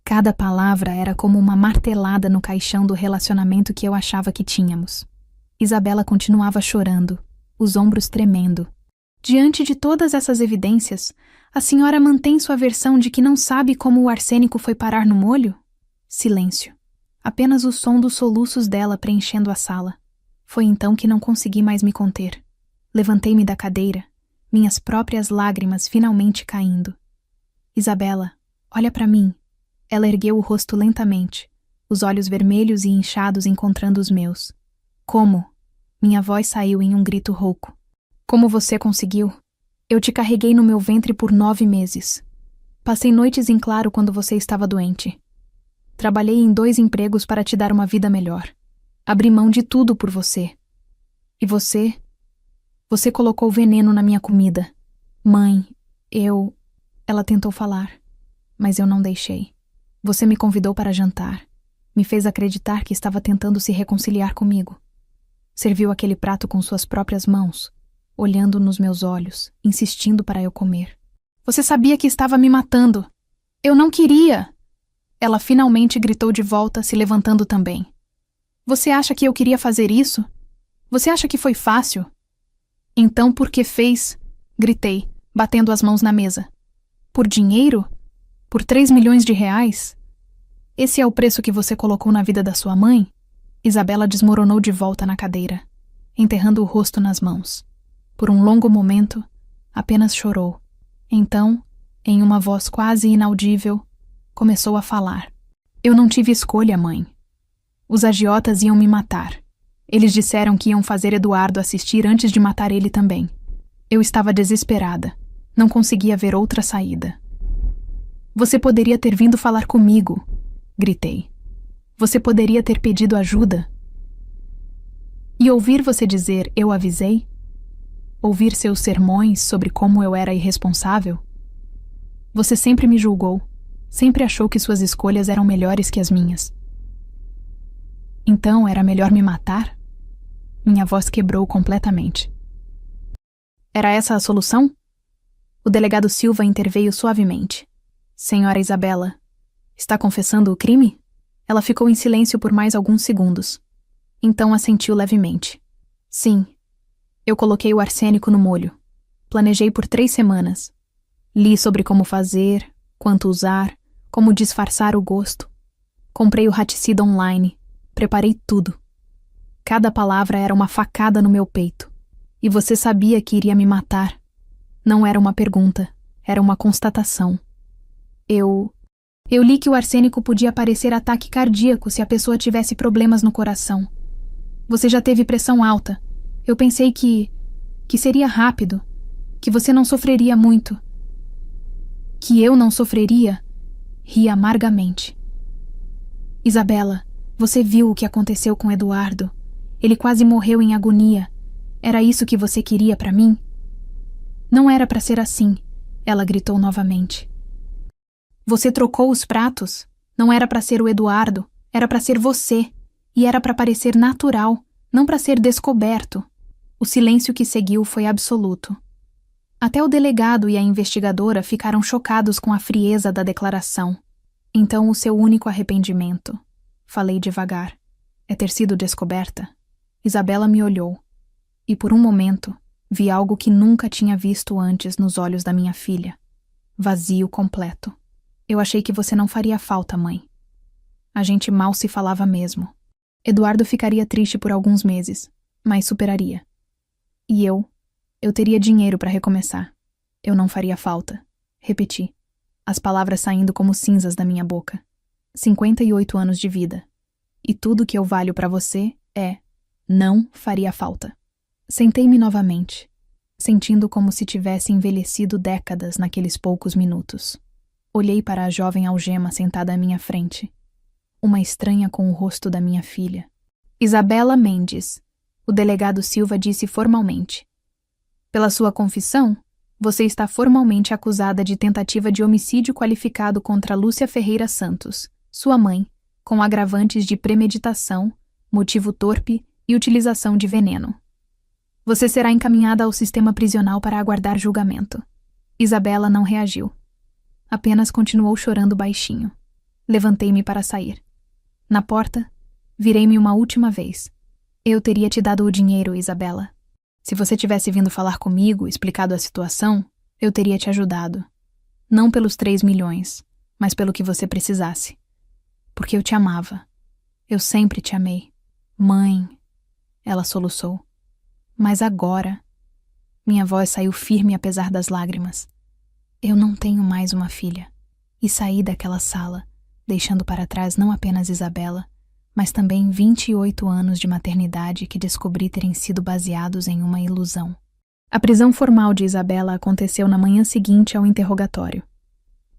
Cada palavra era como uma martelada no caixão do relacionamento que eu achava que tínhamos. Isabela continuava chorando, os ombros tremendo. Diante de todas essas evidências, a senhora mantém sua versão de que não sabe como o arsênico foi parar no molho? Silêncio. Apenas o som dos soluços dela preenchendo a sala. Foi então que não consegui mais me conter. Levantei-me da cadeira, minhas próprias lágrimas finalmente caindo. Isabela, olha para mim. Ela ergueu o rosto lentamente, os olhos vermelhos e inchados encontrando os meus. Como? Minha voz saiu em um grito rouco. Como você conseguiu? Eu te carreguei no meu ventre por 9 meses. Passei noites em claro quando você estava doente. Trabalhei em 2 empregos para te dar uma vida melhor. Abri mão de tudo por você. E você? Você colocou veneno na minha comida. Mãe, Ela tentou falar, mas eu não deixei. Você me convidou para jantar. Me fez acreditar que estava tentando se reconciliar comigo. Serviu aquele prato com suas próprias mãos, olhando nos meus olhos, insistindo para eu comer. Você sabia que estava me matando. Eu não queria. Ela finalmente gritou de volta, se levantando também. Você acha que eu queria fazer isso? Você acha que foi fácil? Então por que fez? Gritei, batendo as mãos na mesa. Por dinheiro? Por R$3 milhões? Esse é o preço que você colocou na vida da sua mãe? Isabela desmoronou de volta na cadeira, enterrando o rosto nas mãos. Por um longo momento, apenas chorou. Então, em uma voz quase inaudível, começou a falar. Eu não tive escolha, mãe. Os agiotas iam me matar. Eles disseram que iam fazer Eduardo assistir antes de matar ele também. Eu estava desesperada. Não conseguia ver outra saída. Você poderia ter vindo falar comigo, gritei. Você poderia ter pedido ajuda. E ouvir você dizer eu avisei? Ouvir seus sermões sobre como eu era irresponsável? Você sempre me julgou, sempre achou que suas escolhas eram melhores que as minhas. Então era melhor me matar? Minha voz quebrou completamente. Era essa a solução? O delegado Silva interveio suavemente. Senhora Isabela, está confessando o crime? Ela ficou em silêncio por mais alguns segundos. Então assentiu levemente. Sim, eu coloquei o arsênico no molho. Planejei por 3 semanas. Li sobre como fazer, quanto usar, como disfarçar o gosto. Comprei o raticida online. Preparei tudo. Cada palavra era uma facada no meu peito. E você sabia que iria me matar. Não era uma pergunta, era uma constatação. Eu li que o arsênico podia parecer ataque cardíaco se a pessoa tivesse problemas no coração. Você já teve pressão alta. Eu pensei que seria rápido, que você não sofreria muito. Que eu não sofreria? Ri amargamente. Isabela, você viu o que aconteceu com Eduardo? Ele quase morreu em agonia. Era isso que você queria para mim? Não era para ser assim, ela gritou novamente. Você trocou os pratos? Não era para ser o Eduardo, era para ser você. E era para parecer natural, não para ser descoberto. O silêncio que seguiu foi absoluto. Até o delegado e a investigadora ficaram chocados com a frieza da declaração. Então o seu único arrependimento, falei devagar, é ter sido descoberta? Isabela me olhou. E por um momento, vi algo que nunca tinha visto antes nos olhos da minha filha. Vazio completo. Eu achei que você não faria falta, mãe. A gente mal se falava mesmo. Eduardo ficaria triste por alguns meses, mas superaria. E eu teria dinheiro para recomeçar. Eu não faria falta. Repeti, as palavras saindo como cinzas da minha boca. 58 anos de vida. E tudo que eu valho para você é: não faria falta. Sentei-me novamente, sentindo como se tivesse envelhecido décadas naqueles poucos minutos. Olhei para a jovem algema sentada à minha frente. Uma estranha com o rosto da minha filha. Isabela Mendes, o delegado Silva disse formalmente. Pela sua confissão, você está formalmente acusada de tentativa de homicídio qualificado contra Lúcia Ferreira Santos, sua mãe, com agravantes de premeditação, motivo torpe e utilização de veneno. Você será encaminhada ao sistema prisional para aguardar julgamento. Isabela não reagiu. Apenas continuou chorando baixinho. Levantei-me para sair. Na porta, virei-me uma última vez. Eu teria te dado o dinheiro, Isabela. Se você tivesse vindo falar comigo, explicado a situação, eu teria te ajudado. Não pelos 3 milhões, mas pelo que você precisasse. Porque eu te amava. Eu sempre te amei. Mãe, ela soluçou. Mas agora... Minha voz saiu firme apesar das lágrimas. Eu não tenho mais uma filha. E saí daquela sala, deixando para trás não apenas Isabela, mas também 28 anos de maternidade que descobri terem sido baseados em uma ilusão. A prisão formal de Isabela aconteceu na manhã seguinte ao interrogatório.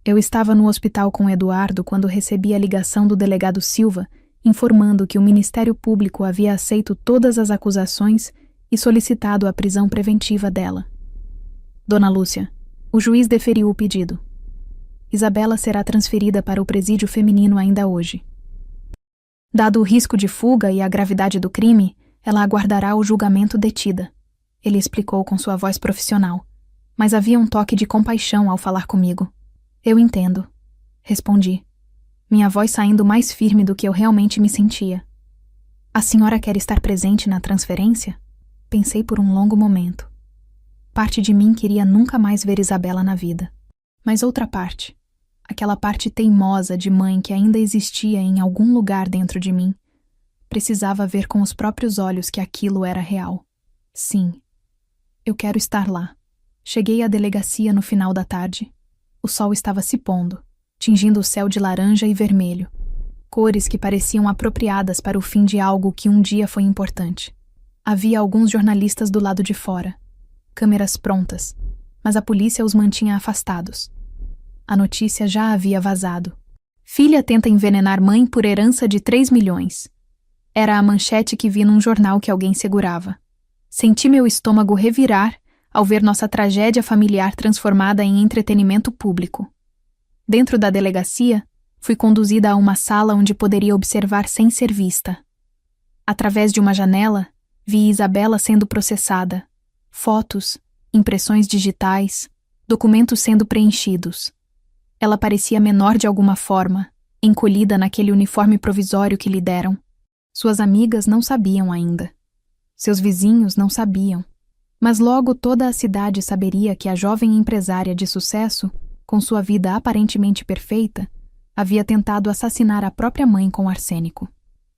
Eu estava no hospital com Eduardo quando recebi a ligação do delegado Silva informando que o Ministério Público havia aceito todas as acusações e solicitado a prisão preventiva dela. Dona Lúcia, o juiz deferiu o pedido. Isabela será transferida para o presídio feminino ainda hoje. Dado o risco de fuga e a gravidade do crime, ela aguardará o julgamento detida. Ele explicou com sua voz profissional, mas havia um toque de compaixão ao falar comigo. Eu entendo, respondi, minha voz saindo mais firme do que eu realmente me sentia. A senhora quer estar presente na transferência? Pensei por um longo momento. Parte de mim queria nunca mais ver Isabela na vida. Mas outra parte, aquela parte teimosa de mãe que ainda existia em algum lugar dentro de mim, precisava ver com os próprios olhos que aquilo era real. Sim, eu quero estar lá. Cheguei à delegacia no final da tarde. O sol estava se pondo, tingindo o céu de laranja e vermelho, cores que pareciam apropriadas para o fim de algo que um dia foi importante. Havia alguns jornalistas do lado de fora, câmeras prontas, mas a polícia os mantinha afastados. A notícia já havia vazado. Filha tenta envenenar mãe por herança de 3 milhões. Era a manchete que vi num jornal que alguém segurava. Senti meu estômago revirar ao ver nossa tragédia familiar transformada em entretenimento público. Dentro da delegacia, fui conduzida a uma sala onde poderia observar sem ser vista. Através de uma janela, vi Isabela sendo processada. Fotos, impressões digitais, documentos sendo preenchidos. Ela parecia menor de alguma forma, encolhida naquele uniforme provisório que lhe deram. Suas amigas não sabiam ainda. Seus vizinhos não sabiam. Mas logo toda a cidade saberia que a jovem empresária de sucesso, com sua vida aparentemente perfeita, havia tentado assassinar a própria mãe com arsênico.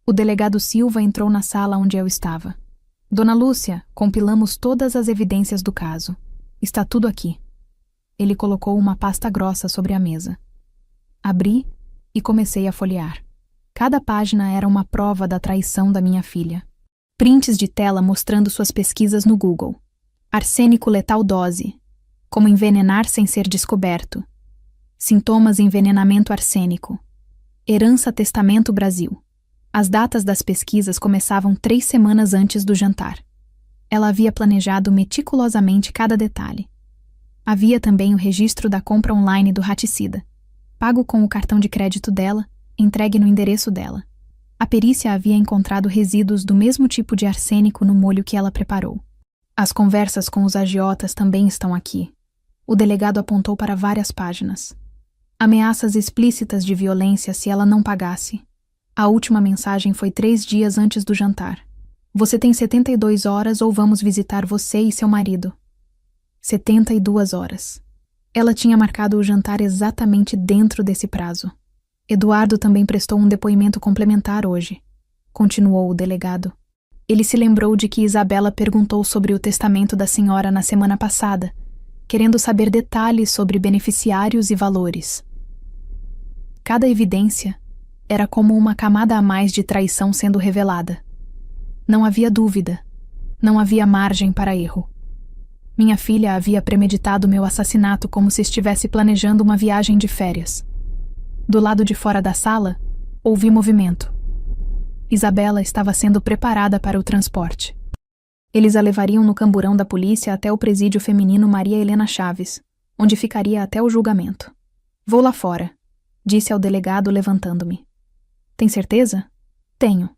O delegado Silva entrou na sala onde eu estava. Dona Lúcia, compilamos todas as evidências do caso. Está tudo aqui. Ele colocou uma pasta grossa sobre a mesa. Abri e comecei a folhear. Cada página era uma prova da traição da minha filha. Prints de tela mostrando suas pesquisas no Google. Arsênico letal dose. Como envenenar sem ser descoberto. Sintomas envenenamento arsênico. Herança testamento Brasil. As datas das pesquisas começavam 3 semanas antes do jantar. Ela havia planejado meticulosamente cada detalhe. Havia também o registro da compra online do raticida, pago com o cartão de crédito dela, entregue no endereço dela. A perícia havia encontrado resíduos do mesmo tipo de arsênico no molho que ela preparou. As conversas com os agiotas também estão aqui. O delegado apontou para várias páginas. Ameaças explícitas de violência se ela não pagasse. A última mensagem foi 3 dias antes do jantar. Você tem 72 horas ou vamos visitar você e seu marido. 72 horas. Ela tinha marcado o jantar exatamente dentro desse prazo. Eduardo também prestou um depoimento complementar hoje, continuou o delegado. Ele se lembrou de que Isabela perguntou sobre o testamento da senhora na semana passada, querendo saber detalhes sobre beneficiários e valores. Cada evidência era como uma camada a mais de traição sendo revelada. Não havia dúvida, não havia margem para erro. Minha filha havia premeditado meu assassinato como se estivesse planejando uma viagem de férias. Do lado de fora da sala, ouvi movimento. Isabela estava sendo preparada para o transporte. Eles a levariam no camburão da polícia até o presídio feminino Maria Helena Chaves, onde ficaria até o julgamento. Vou lá fora, disse ao delegado levantando-me. Tem certeza? Tenho.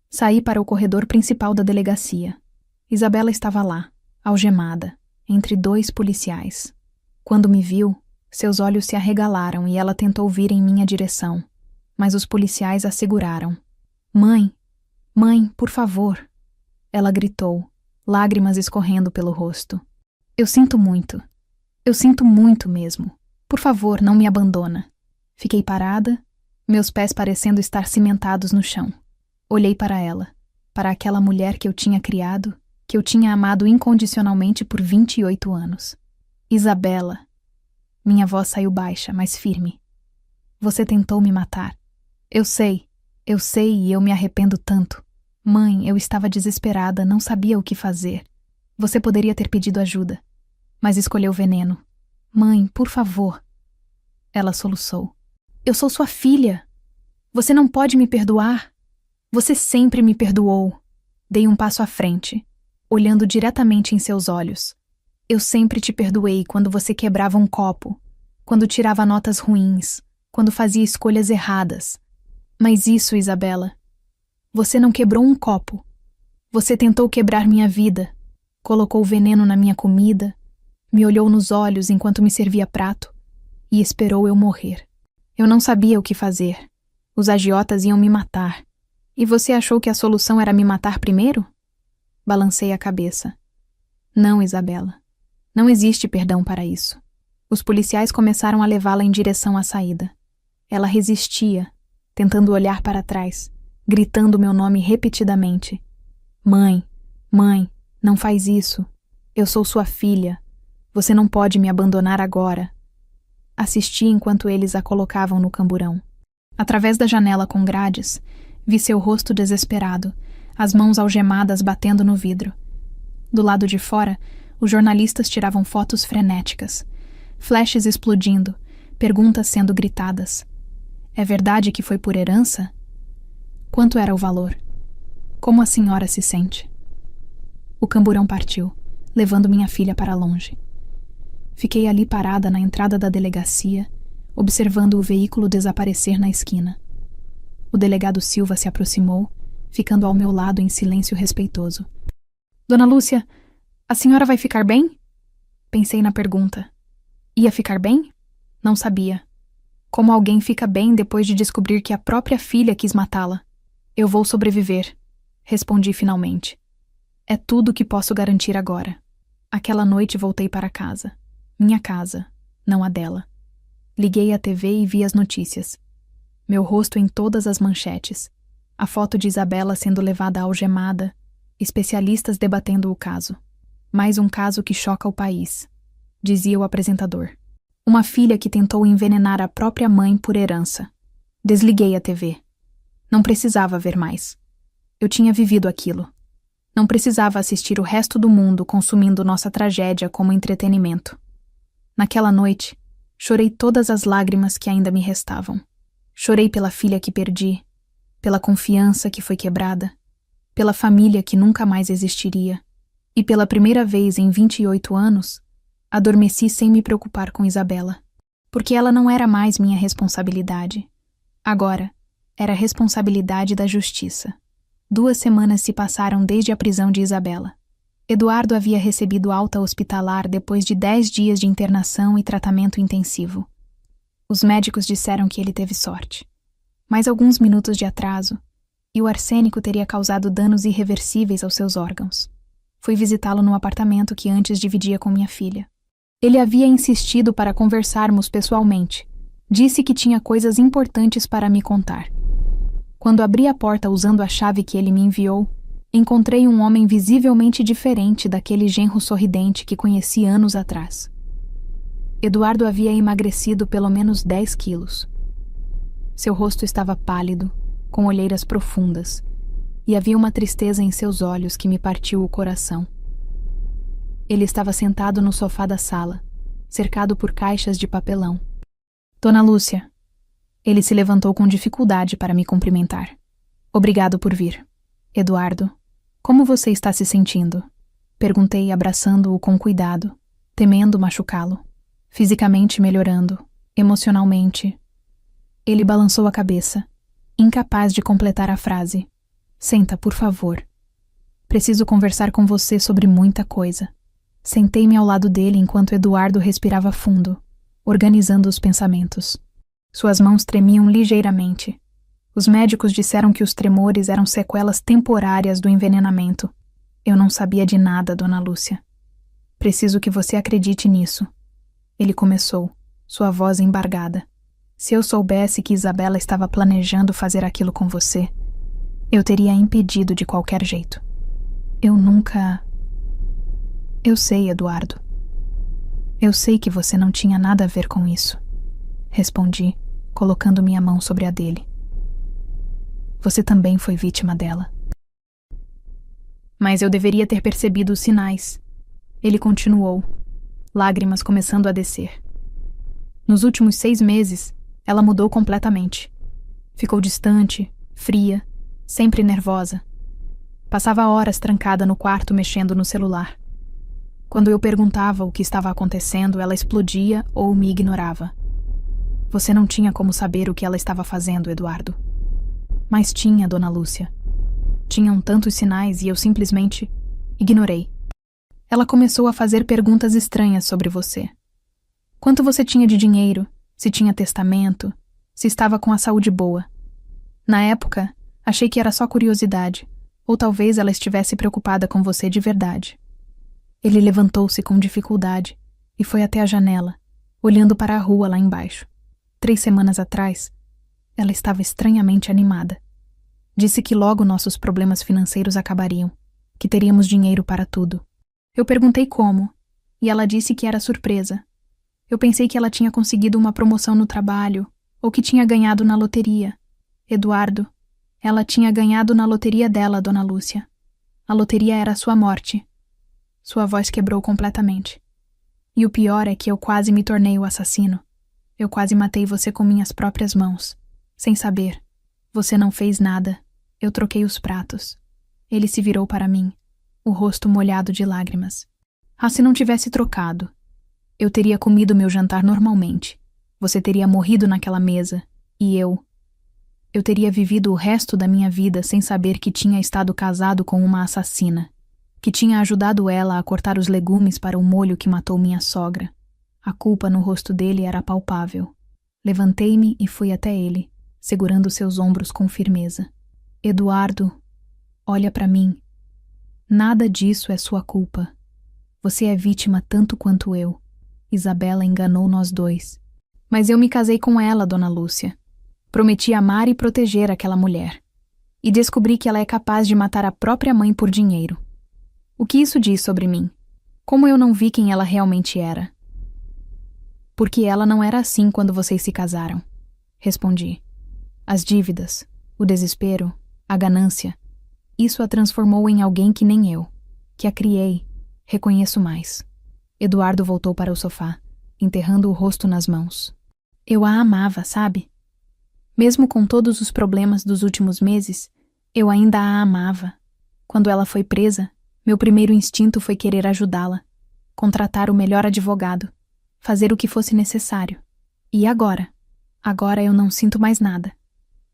Saí para o corredor principal da delegacia. Isabela estava lá, algemada, entre 2 policiais. Quando me viu, seus olhos se arregalaram e ela tentou vir em minha direção, mas os policiais a seguraram. Mãe, por favor. Ela gritou, lágrimas escorrendo pelo rosto. Eu sinto muito mesmo. Por favor, não me abandona. Fiquei parada, meus pés parecendo estar cimentados no chão. Olhei para ela, para aquela mulher que eu tinha criado, que eu tinha amado incondicionalmente por 28 anos. Isabela. Minha voz saiu baixa, mas firme. Você tentou me matar. Eu sei e eu me arrependo tanto. Mãe, eu estava desesperada, não sabia o que fazer. Você poderia ter pedido ajuda, mas escolheu veneno. Mãe, por favor. Ela soluçou. Eu sou sua filha. Você não pode me perdoar. Você sempre me perdoou. Dei um passo à frente, olhando diretamente em seus olhos. Eu sempre te perdoei quando você quebrava um copo, quando tirava notas ruins, quando fazia escolhas erradas. Mas isso, Isabela, você não quebrou um copo. Você tentou quebrar minha vida, colocou veneno na minha comida, me olhou nos olhos enquanto me servia prato e esperou eu morrer. Eu não sabia o que fazer. Os agiotas iam me matar. E você achou que a solução era me matar primeiro? Balancei a cabeça. Não, Isabela. Não existe perdão para isso. Os policiais começaram a levá-la em direção à saída. Ela resistia, tentando olhar para trás, gritando meu nome repetidamente. Mãe, não faz isso. Eu sou sua filha. Você não pode me abandonar agora. Assisti enquanto eles a colocavam no camburão. Através da janela com grades, vi seu rosto desesperado, as mãos algemadas batendo no vidro. Do lado de fora, os jornalistas tiravam fotos frenéticas, flashes explodindo, perguntas sendo gritadas. É verdade que foi por herança? Quanto era o valor? Como a senhora se sente? O camburão partiu, levando minha filha para longe. Fiquei ali parada na entrada da delegacia, observando o veículo desaparecer na esquina. O delegado Silva se aproximou, ficando ao meu lado em silêncio respeitoso. Dona Lúcia, a senhora vai ficar bem? Pensei na pergunta. Ia ficar bem? Não sabia. Como alguém fica bem depois de descobrir que a própria filha quis matá-la? Eu vou sobreviver, respondi finalmente. É tudo o que posso garantir agora. Aquela noite voltei para casa. Minha casa, não a dela. Liguei a TV e vi as notícias. Meu rosto em todas as manchetes. A foto de Isabela sendo levada algemada, especialistas debatendo o caso. Mais um caso que choca o país, dizia o apresentador. Uma filha que tentou envenenar a própria mãe por herança. Desliguei a TV. Não precisava ver mais. Eu tinha vivido aquilo. Não precisava assistir o resto do mundo consumindo nossa tragédia como entretenimento. Naquela noite, chorei todas as lágrimas que ainda me restavam. Chorei pela filha que perdi, pela confiança que foi quebrada, pela família que nunca mais existiria, e pela primeira vez em 28 anos, adormeci sem me preocupar com Isabela, porque ela não era mais minha responsabilidade. Agora, era a responsabilidade da justiça. 2 semanas se passaram desde a prisão de Isabela. Eduardo havia recebido alta hospitalar depois de 10 dias de internação e tratamento intensivo. Os médicos disseram que ele teve sorte. Mais alguns minutos de atraso, e o arsênico teria causado danos irreversíveis aos seus órgãos. Fui visitá-lo no apartamento que antes dividia com minha filha. Ele havia insistido para conversarmos pessoalmente. Disse que tinha coisas importantes para me contar. Quando abri a porta usando a chave que ele me enviou, encontrei um homem visivelmente diferente daquele genro sorridente que conheci anos atrás. Eduardo havia emagrecido pelo menos 10 quilos. Seu rosto estava pálido, com olheiras profundas, e havia uma tristeza em seus olhos que me partiu o coração. Ele estava sentado no sofá da sala, cercado por caixas de papelão. Dona Lúcia. Ele se levantou com dificuldade para me cumprimentar. Obrigado por vir. Eduardo, como você está se sentindo? Perguntei, abraçando-o com cuidado, temendo machucá-lo. Fisicamente melhorando, emocionalmente. Ele balançou a cabeça, incapaz de completar a frase. Senta, por favor. Preciso conversar com você sobre muita coisa. Sentei-me ao lado dele enquanto Eduardo respirava fundo, organizando os pensamentos. Suas mãos tremiam ligeiramente. Os médicos disseram que os tremores eram sequelas temporárias do envenenamento. Eu não sabia de nada, Dona Lúcia. Preciso que você acredite nisso. Ele começou, sua voz embargada. Se eu soubesse que Isabela estava planejando fazer aquilo com você, eu teria a impedido de qualquer jeito. Eu nunca... Eu sei, Eduardo. Eu sei que você não tinha nada a ver com isso. Respondi, colocando minha mão sobre a dele. Você também foi vítima dela. Mas eu deveria ter percebido os sinais. Ele continuou, lágrimas começando a descer. Nos últimos 6 meses, ela mudou completamente. Ficou distante, fria, sempre nervosa. Passava horas trancada no quarto mexendo no celular. Quando eu perguntava o que estava acontecendo, ela explodia ou me ignorava. Você não tinha como saber o que ela estava fazendo, Eduardo. Mas tinha, Dona Lúcia. Tinham tantos sinais e eu simplesmente ignorei. Ela começou a fazer perguntas estranhas sobre você. Quanto você tinha de dinheiro? Se tinha testamento? Se estava com a saúde boa? Na época, achei que era só curiosidade, ou talvez ela estivesse preocupada com você de verdade. Ele levantou-se com dificuldade e foi até a janela, olhando para a rua lá embaixo. 3 semanas atrás, ela estava estranhamente animada. Disse que logo nossos problemas financeiros acabariam, que teríamos dinheiro para tudo. Eu perguntei como, e ela disse que era surpresa. Eu pensei que ela tinha conseguido uma promoção no trabalho, ou que tinha ganhado na loteria. Eduardo, ela tinha ganhado na loteria dela, Dona Lúcia. A loteria era sua morte. Sua voz quebrou completamente. E o pior é que eu quase me tornei o assassino. Eu quase matei você com minhas próprias mãos. Sem saber. Você não fez nada. Eu troquei os pratos. Ele se virou para mim, o rosto molhado de lágrimas. Ah, se não tivesse trocado. Eu teria comido meu jantar normalmente. Você teria morrido naquela mesa. E eu teria vivido o resto da minha vida sem saber que tinha estado casado com uma assassina. Que tinha ajudado ela a cortar os legumes para o molho que matou minha sogra. A culpa no rosto dele era palpável. Levantei-me e fui até ele, segurando seus ombros com firmeza. Eduardo, olha para mim. Nada disso é sua culpa. Você é vítima tanto quanto eu. Isabela enganou nós dois. Mas eu me casei com ela, Dona Lúcia. Prometi amar e proteger aquela mulher. e descobri que ela é capaz de matar a própria mãe por dinheiro. O que isso diz sobre mim? Como eu não vi quem ela realmente era? Porque ela não era assim quando vocês se casaram, respondi. As dívidas, o desespero, a ganância, isso a transformou em alguém que nem eu, que a criei, reconheço mais. Eduardo voltou para o sofá, enterrando o rosto nas mãos. Eu a amava, sabe? Mesmo com todos os problemas dos últimos meses, eu ainda a amava. Quando ela foi presa, meu primeiro instinto foi querer ajudá-la, contratar o melhor advogado, fazer o que fosse necessário. E agora? Agora eu não sinto mais nada.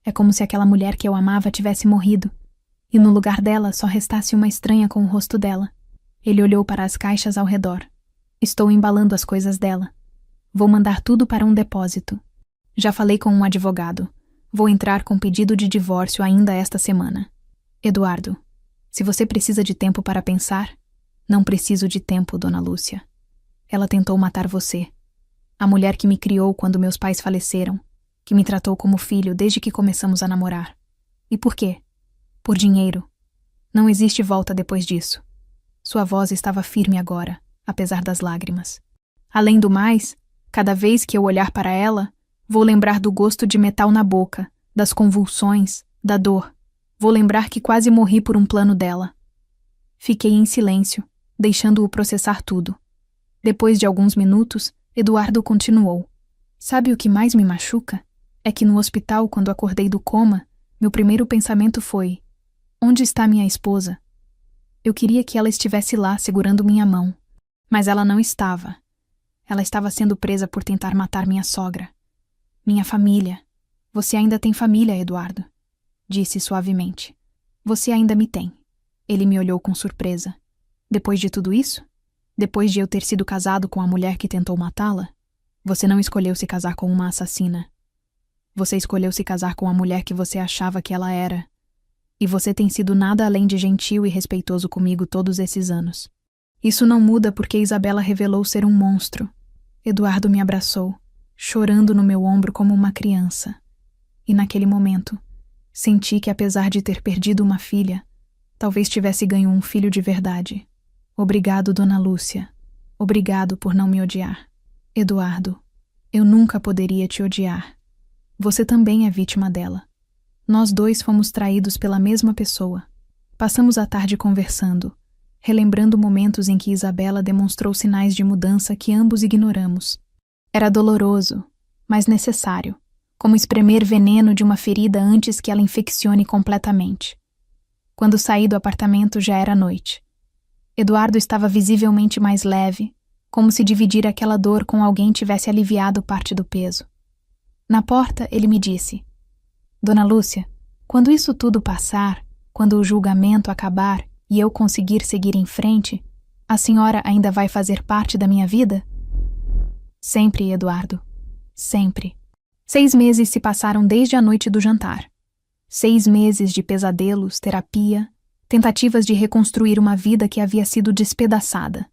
É como se aquela mulher que eu amava tivesse morrido, e no lugar dela só restasse uma estranha com o rosto dela. Ele olhou para as caixas ao redor. Estou embalando as coisas dela. Vou mandar tudo para um depósito. Já falei com um advogado. Vou entrar com pedido de divórcio ainda esta semana. Eduardo, se você precisa de tempo para pensar, não preciso de tempo, Dona Lúcia. Ela tentou matar você. A mulher que me criou quando meus pais faleceram, que me tratou como filho desde que começamos a namorar. E por quê? Por dinheiro. Não existe volta depois disso. Sua voz estava firme agora, apesar das lágrimas. Além do mais, cada vez que eu olhar para ela, vou lembrar do gosto de metal na boca, das convulsões, da dor. Vou lembrar que quase morri por um plano dela. Fiquei em silêncio, deixando-o processar tudo. Depois de alguns minutos, Eduardo continuou. Sabe o que mais me machuca? É que no hospital, quando acordei do coma, meu primeiro pensamento foi: onde está minha esposa? Eu queria que ela estivesse lá, segurando minha mão. Mas ela não estava. Ela estava sendo presa por tentar matar minha sogra. Minha família. Você ainda tem família, Eduardo, disse suavemente. Você ainda me tem. Ele me olhou com surpresa. Depois de tudo isso? Depois de eu ter sido casado com a mulher que tentou matá-la? Você não escolheu se casar com uma assassina. Você escolheu se casar com a mulher que você achava que ela era. E você tem sido nada além de gentil e respeitoso comigo todos esses anos. Isso não muda porque Isabela revelou ser um monstro. Eduardo me abraçou, chorando no meu ombro como uma criança. E naquele momento, senti que apesar de ter perdido uma filha, talvez tivesse ganho um filho de verdade. Obrigado, Dona Lúcia. Obrigado por não me odiar. Eduardo, eu nunca poderia te odiar. Você também é vítima dela. Nós dois fomos traídos pela mesma pessoa. Passamos a tarde conversando, relembrando momentos em que Isabela demonstrou sinais de mudança que ambos ignoramos. Era doloroso, mas necessário, como espremer veneno de uma ferida antes que ela infeccione completamente. Quando saí do apartamento já era noite. Eduardo estava visivelmente mais leve, como se dividir aquela dor com alguém tivesse aliviado parte do peso. Na porta, ele me disse: Dona Lúcia, quando isso tudo passar, quando o julgamento acabar e eu conseguir seguir em frente, a senhora ainda vai fazer parte da minha vida? Sempre, Eduardo. Sempre. 6 meses se passaram desde a noite do jantar. 6 meses de pesadelos, terapia, tentativas de reconstruir uma vida que havia sido despedaçada.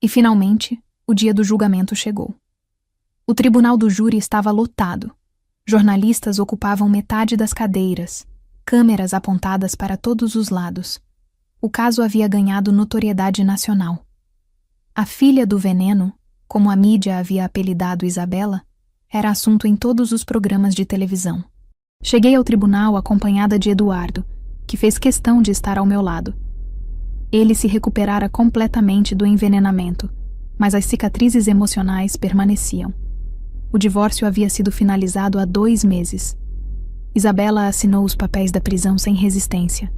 E, finalmente, o dia do julgamento chegou. O tribunal do júri estava lotado. Jornalistas ocupavam metade das cadeiras, câmeras apontadas para todos os lados. O caso havia ganhado notoriedade nacional. A filha do veneno, como a mídia havia apelidado Isabela, era assunto em todos os programas de televisão. Cheguei ao tribunal acompanhada de Eduardo, que fez questão de estar ao meu lado. Ele se recuperara completamente do envenenamento, mas as cicatrizes emocionais permaneciam. O divórcio havia sido finalizado há 2 meses. Isabela assinou os papéis da prisão sem resistência.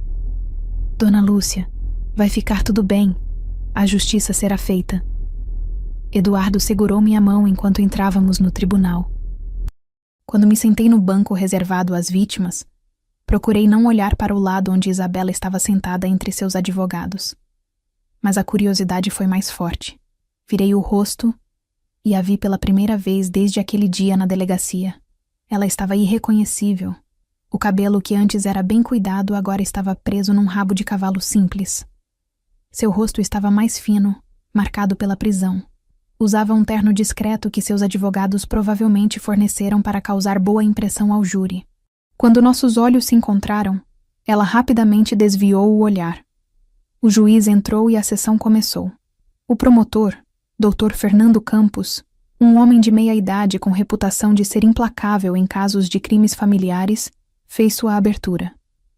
Dona Lúcia, vai ficar tudo bem. A justiça será feita. Eduardo segurou minha mão enquanto entrávamos no tribunal. Quando me sentei no banco reservado às vítimas, procurei não olhar para o lado onde Isabela estava sentada entre seus advogados. Mas a curiosidade foi mais forte. Virei o rosto e a vi pela primeira vez desde aquele dia na delegacia. Ela estava irreconhecível. O cabelo que antes era bem cuidado agora estava preso num rabo de cavalo simples. Seu rosto estava mais fino, marcado pela prisão. Usava um terno discreto que seus advogados provavelmente forneceram para causar boa impressão ao júri. Quando nossos olhos se encontraram, Ela rapidamente desviou o olhar. O juiz entrou e a sessão começou. O promotor, Dr. Fernando Campos, um homem de meia idade com reputação de ser implacável em casos de crimes familiares, fez sua abertura.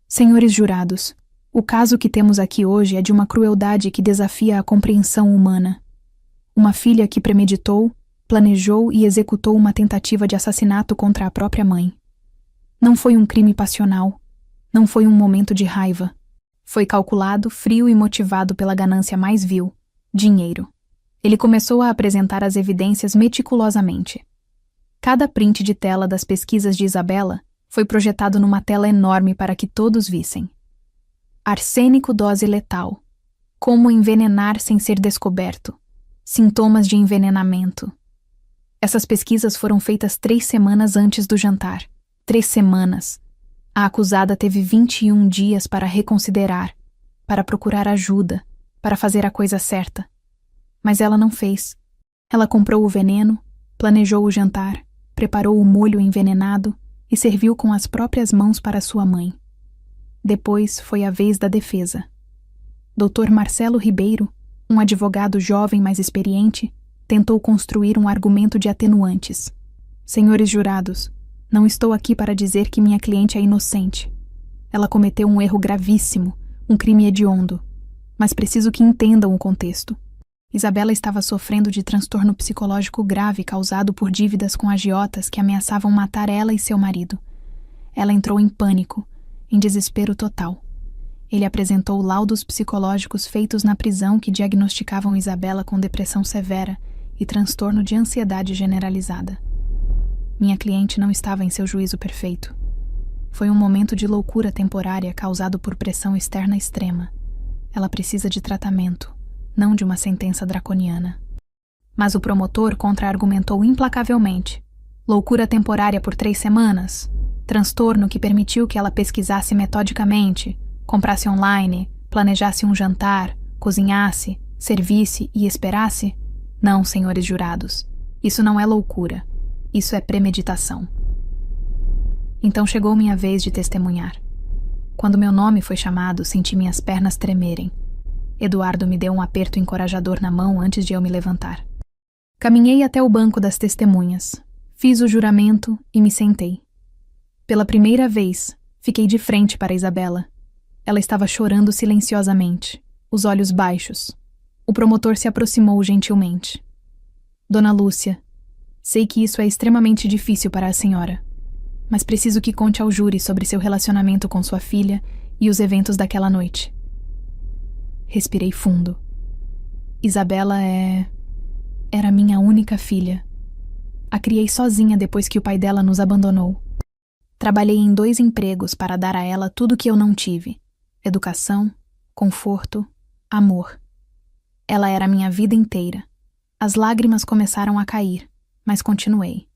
Senhores jurados, o caso que temos aqui hoje é de uma crueldade que desafia a compreensão humana. Uma filha que premeditou, planejou e executou uma tentativa de assassinato contra a própria mãe. Não foi um crime passional, não foi um momento de raiva. Foi calculado, frio e motivado pela ganância mais vil, dinheiro. Ele começou a apresentar as evidências meticulosamente. Cada print de tela das pesquisas de Isabela foi projetado numa tela enorme para que todos vissem. Arsênico dose letal. Como envenenar sem ser descoberto. Sintomas de envenenamento. Essas pesquisas foram feitas 3 semanas antes do jantar. 3 semanas. A acusada teve 21 dias para reconsiderar, para procurar ajuda, para fazer a coisa certa. Mas ela não fez. Ela comprou o veneno, planejou o jantar, preparou o molho envenenado e serviu com as próprias mãos para sua mãe. Depois foi a vez da defesa. Dr. Marcelo Ribeiro, um advogado jovem mais experiente, tentou construir um argumento de atenuantes. Senhores jurados, não estou aqui para dizer que minha cliente é inocente. Ela cometeu um erro gravíssimo, um crime hediondo. Mas preciso que entendam o contexto. Isabela estava sofrendo de transtorno psicológico grave causado por dívidas com agiotas que ameaçavam matar ela e seu marido. Ela entrou em pânico, em desespero total. Ele apresentou laudos psicológicos feitos na prisão que diagnosticavam Isabela com depressão severa e transtorno de ansiedade generalizada. Minha cliente não estava em seu juízo perfeito. Foi um momento de loucura temporária causado por pressão externa extrema. Ela precisa de tratamento, não de uma sentença draconiana. Mas o promotor contra-argumentou implacavelmente. Loucura temporária por 3 semanas? Transtorno que permitiu que ela pesquisasse metodicamente, comprasse online, planejasse um jantar, cozinhasse, servisse e esperasse? Não, senhores jurados. Isso não é loucura. Isso é premeditação. Então chegou minha vez de testemunhar. Quando meu nome foi chamado, senti minhas pernas tremerem. Eduardo me deu um aperto encorajador na mão antes de eu me levantar. Caminhei até o banco das testemunhas, fiz o juramento e me sentei. Pela primeira vez, fiquei de frente para Isabela. Ela estava chorando silenciosamente, os olhos baixos. O promotor se aproximou gentilmente. Dona Lúcia, sei que isso é extremamente difícil para a senhora, mas preciso que conte ao júri sobre seu relacionamento com sua filha e os eventos daquela noite. Respirei fundo. Isabela era minha única filha. A criei sozinha depois que o pai dela nos abandonou. Trabalhei em 2 empregos para dar a ela tudo que eu não tive: educação, conforto, amor. Ela era minha vida inteira. As lágrimas começaram a cair, mas continuei.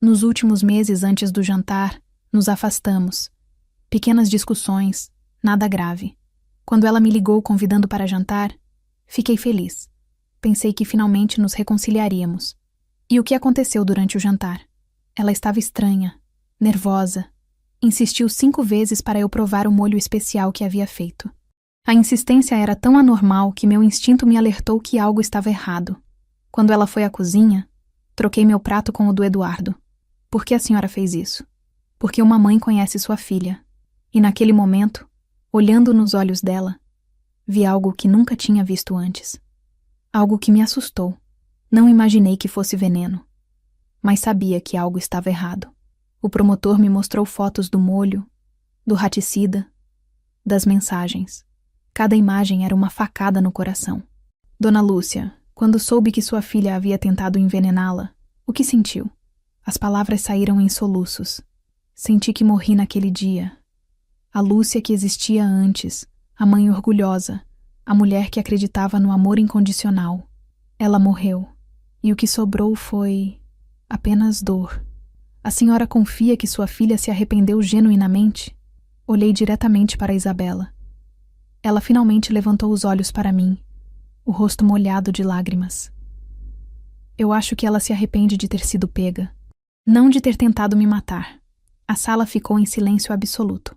Nos últimos meses antes do jantar, nos afastamos. Pequenas discussões, nada grave. Quando ela me ligou convidando para jantar, fiquei feliz. Pensei que finalmente nos reconciliaríamos. E o que aconteceu durante o jantar? Ela estava estranha, nervosa. Insistiu 5 vezes para eu provar o molho especial que havia feito. A insistência era tão anormal que meu instinto me alertou que algo estava errado. Quando ela foi à cozinha, troquei meu prato com o do Eduardo. Por que a senhora fez isso? Porque uma mãe conhece sua filha. E naquele momento, olhando nos olhos dela, vi algo que nunca tinha visto antes. Algo que me assustou. Não imaginei que fosse veneno. Mas sabia que algo estava errado. O promotor me mostrou fotos do molho, do raticida, das mensagens. Cada imagem era uma facada no coração. Dona Lúcia, quando soube que sua filha havia tentado envenená-la, o que sentiu? As palavras saíram em soluços. Senti que morri naquele dia. A Lúcia que existia antes, a mãe orgulhosa, a mulher que acreditava no amor incondicional. Ela morreu, e o que sobrou foi apenas dor. A senhora confia que sua filha se arrependeu genuinamente? Olhei diretamente para Isabela. Ela finalmente levantou os olhos para mim, o rosto molhado de lágrimas. Eu acho que ela se arrepende de ter sido pega, não de ter tentado me matar. A sala ficou em silêncio absoluto.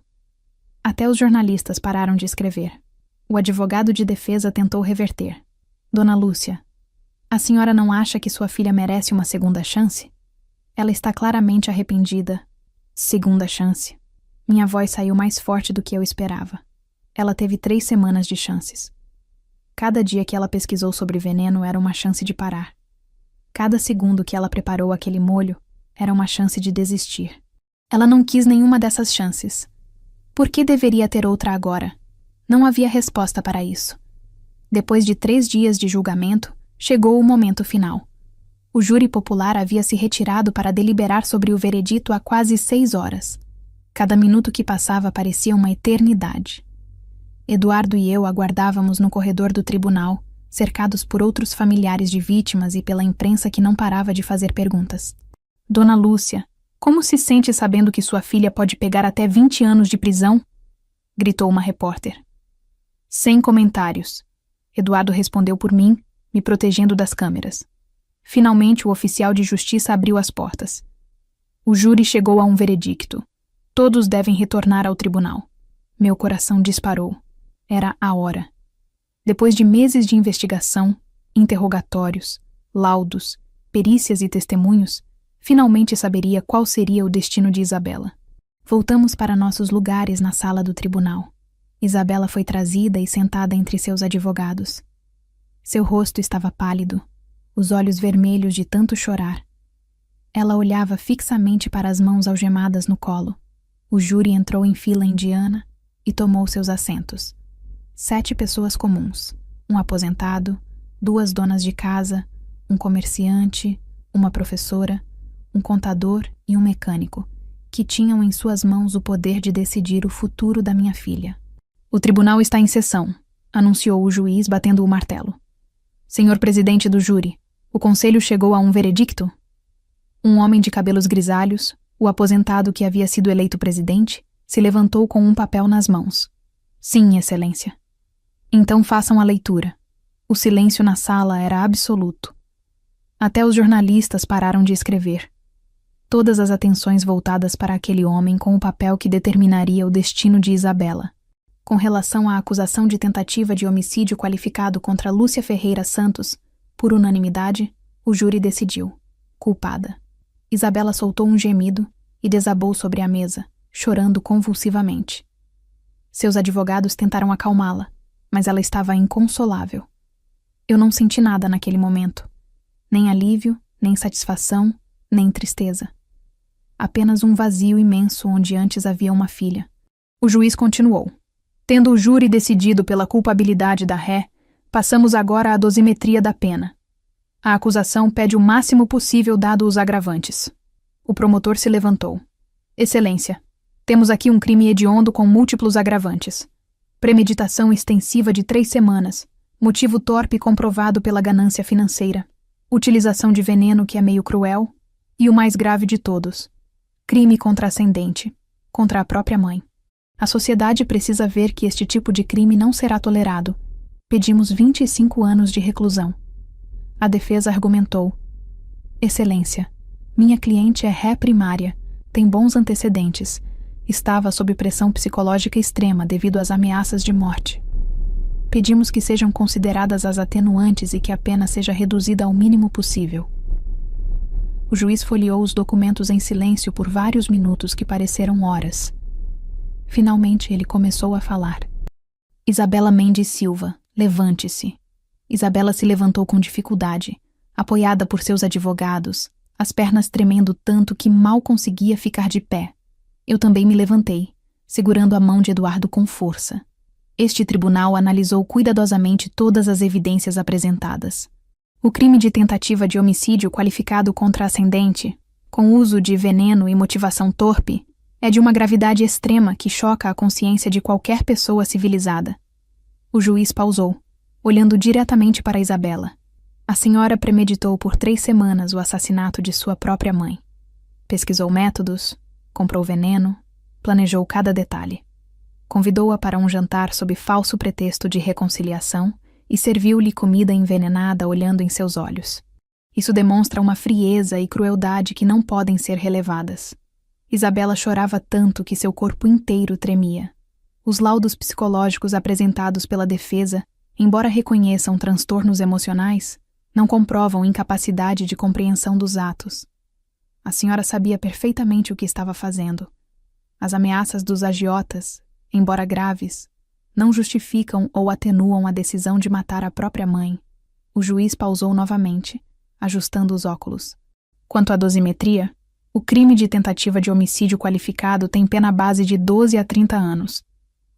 Até os jornalistas pararam de escrever. O advogado de defesa tentou reverter. Dona Lúcia, a senhora não acha que sua filha merece uma segunda chance? Ela está claramente arrependida. Segunda chance. Minha voz saiu mais forte do que eu esperava. Ela teve 3 semanas de chances. Cada dia que ela pesquisou sobre veneno era uma chance de parar. Cada segundo que ela preparou aquele molho era uma chance de desistir. Ela não quis nenhuma dessas chances. Por que deveria ter outra agora? Não havia resposta para isso. Depois de 3 dias de julgamento, chegou o momento final. O júri popular havia se retirado para deliberar sobre o veredito há quase 6 horas. Cada minuto que passava parecia uma eternidade. Eduardo e eu aguardávamos no corredor do tribunal, cercados por outros familiares de vítimas e pela imprensa que não parava de fazer perguntas. Dona Lúcia, como se sente sabendo que sua filha pode pegar até 20 anos de prisão? Gritou uma repórter. Sem comentários. Eduardo respondeu por mim, me protegendo das câmeras. Finalmente o oficial de justiça abriu as portas. O júri chegou a um veredicto. Todos devem retornar ao tribunal. Meu coração disparou. Era a hora. Depois de meses de investigação, interrogatórios, laudos, perícias e testemunhos, finalmente saberia qual seria o destino de Isabela. Voltamos para nossos lugares na sala do tribunal. Isabela foi trazida e sentada entre seus advogados. Seu rosto estava pálido, os olhos vermelhos de tanto chorar. Ela olhava fixamente para as mãos algemadas no colo. O júri entrou em fila indiana e tomou seus assentos. 7 pessoas comuns, um aposentado, 2 donas de casa, um comerciante, uma professora, um contador e um mecânico, que tinham em suas mãos o poder de decidir o futuro da minha filha. O tribunal está em sessão, anunciou o juiz batendo o martelo. Senhor presidente do júri, o conselho chegou a um veredicto? Um homem de cabelos grisalhos, o aposentado que havia sido eleito presidente, se levantou com um papel nas mãos. Sim, excelência. Então façam a leitura. O silêncio na sala era absoluto. Até os jornalistas pararam de escrever. Todas as atenções voltadas para aquele homem com o papel que determinaria o destino de Isabela. Com relação à acusação de tentativa de homicídio qualificado contra Lúcia Ferreira Santos, por unanimidade, o júri decidiu. Culpada. Isabela soltou um gemido e desabou sobre a mesa, chorando convulsivamente. Seus advogados tentaram acalmá-la, mas ela estava inconsolável. Eu não senti nada naquele momento. Nem alívio, nem satisfação, nem tristeza. Apenas um vazio imenso onde antes havia uma filha. O juiz continuou. Tendo o júri decidido pela culpabilidade da ré, passamos agora à dosimetria da pena. A acusação pede o máximo possível dado os agravantes. O promotor se levantou. Excelência, temos aqui um crime hediondo com múltiplos agravantes. Premeditação extensiva de 3 semanas, motivo torpe comprovado pela ganância financeira, utilização de veneno que é meio cruel, e o mais grave de todos, crime contra ascendente, contra a própria mãe. A sociedade precisa ver que este tipo de crime não será tolerado. Pedimos 25 anos de reclusão. A defesa argumentou. Excelência, minha cliente é ré primária, tem bons antecedentes, estava sob pressão psicológica extrema devido às ameaças de morte. Pedimos que sejam consideradas as atenuantes e que a pena seja reduzida ao mínimo possível. O juiz folheou os documentos em silêncio por vários minutos que pareceram horas. Finalmente ele começou a falar. Isabela Mendes Silva, levante-se. Isabela se levantou com dificuldade, apoiada por seus advogados, as pernas tremendo tanto que mal conseguia ficar de pé. Eu também me levantei, segurando a mão de Eduardo com força. Este tribunal analisou cuidadosamente todas as evidências apresentadas. O crime de tentativa de homicídio qualificado contra ascendente, com uso de veneno e motivação torpe, é de uma gravidade extrema que choca a consciência de qualquer pessoa civilizada. O juiz pausou, olhando diretamente para Isabela. A senhora premeditou por 3 semanas o assassinato de sua própria mãe. Pesquisou métodos, comprou veneno, planejou cada detalhe. Convidou-a para um jantar sob falso pretexto de reconciliação e serviu-lhe comida envenenada olhando em seus olhos. Isso demonstra uma frieza e crueldade que não podem ser relevadas. Isabela chorava tanto que seu corpo inteiro tremia. Os laudos psicológicos apresentados pela defesa, embora reconheçam transtornos emocionais, não comprovam incapacidade de compreensão dos atos. A senhora sabia perfeitamente o que estava fazendo. As ameaças dos agiotas, embora graves, não justificam ou atenuam a decisão de matar a própria mãe. O juiz pausou novamente, ajustando os óculos. Quanto à dosimetria, o crime de tentativa de homicídio qualificado tem pena base de 12 a 30 anos.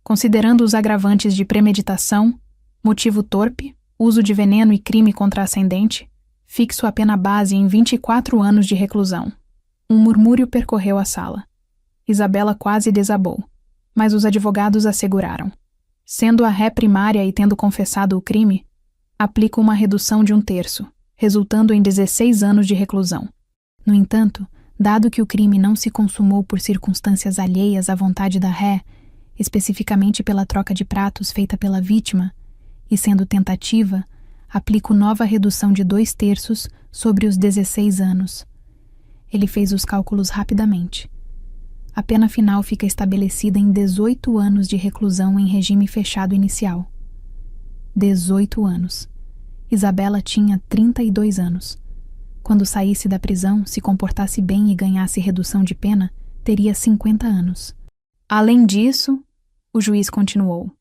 Considerando os agravantes de premeditação, motivo torpe, uso de veneno e crime contra ascendente, fixo a pena base em 24 anos de reclusão. Um murmúrio percorreu a sala. Isabela quase desabou, mas os advogados asseguraram. Sendo a ré primária e tendo confessado o crime, aplico uma redução de 1/3, resultando em 16 anos de reclusão. No entanto, dado que o crime não se consumou por circunstâncias alheias à vontade da ré, especificamente pela troca de pratos feita pela vítima, e sendo tentativa, aplico nova redução de 2/3 sobre os 16 anos. Ele fez os cálculos rapidamente. A pena final fica estabelecida em 18 anos de reclusão em regime fechado inicial. 18 anos. Isabela tinha 32 anos. Quando saísse da prisão, se comportasse bem e ganhasse redução de pena, teria 50 anos. Além disso, o juiz continuou.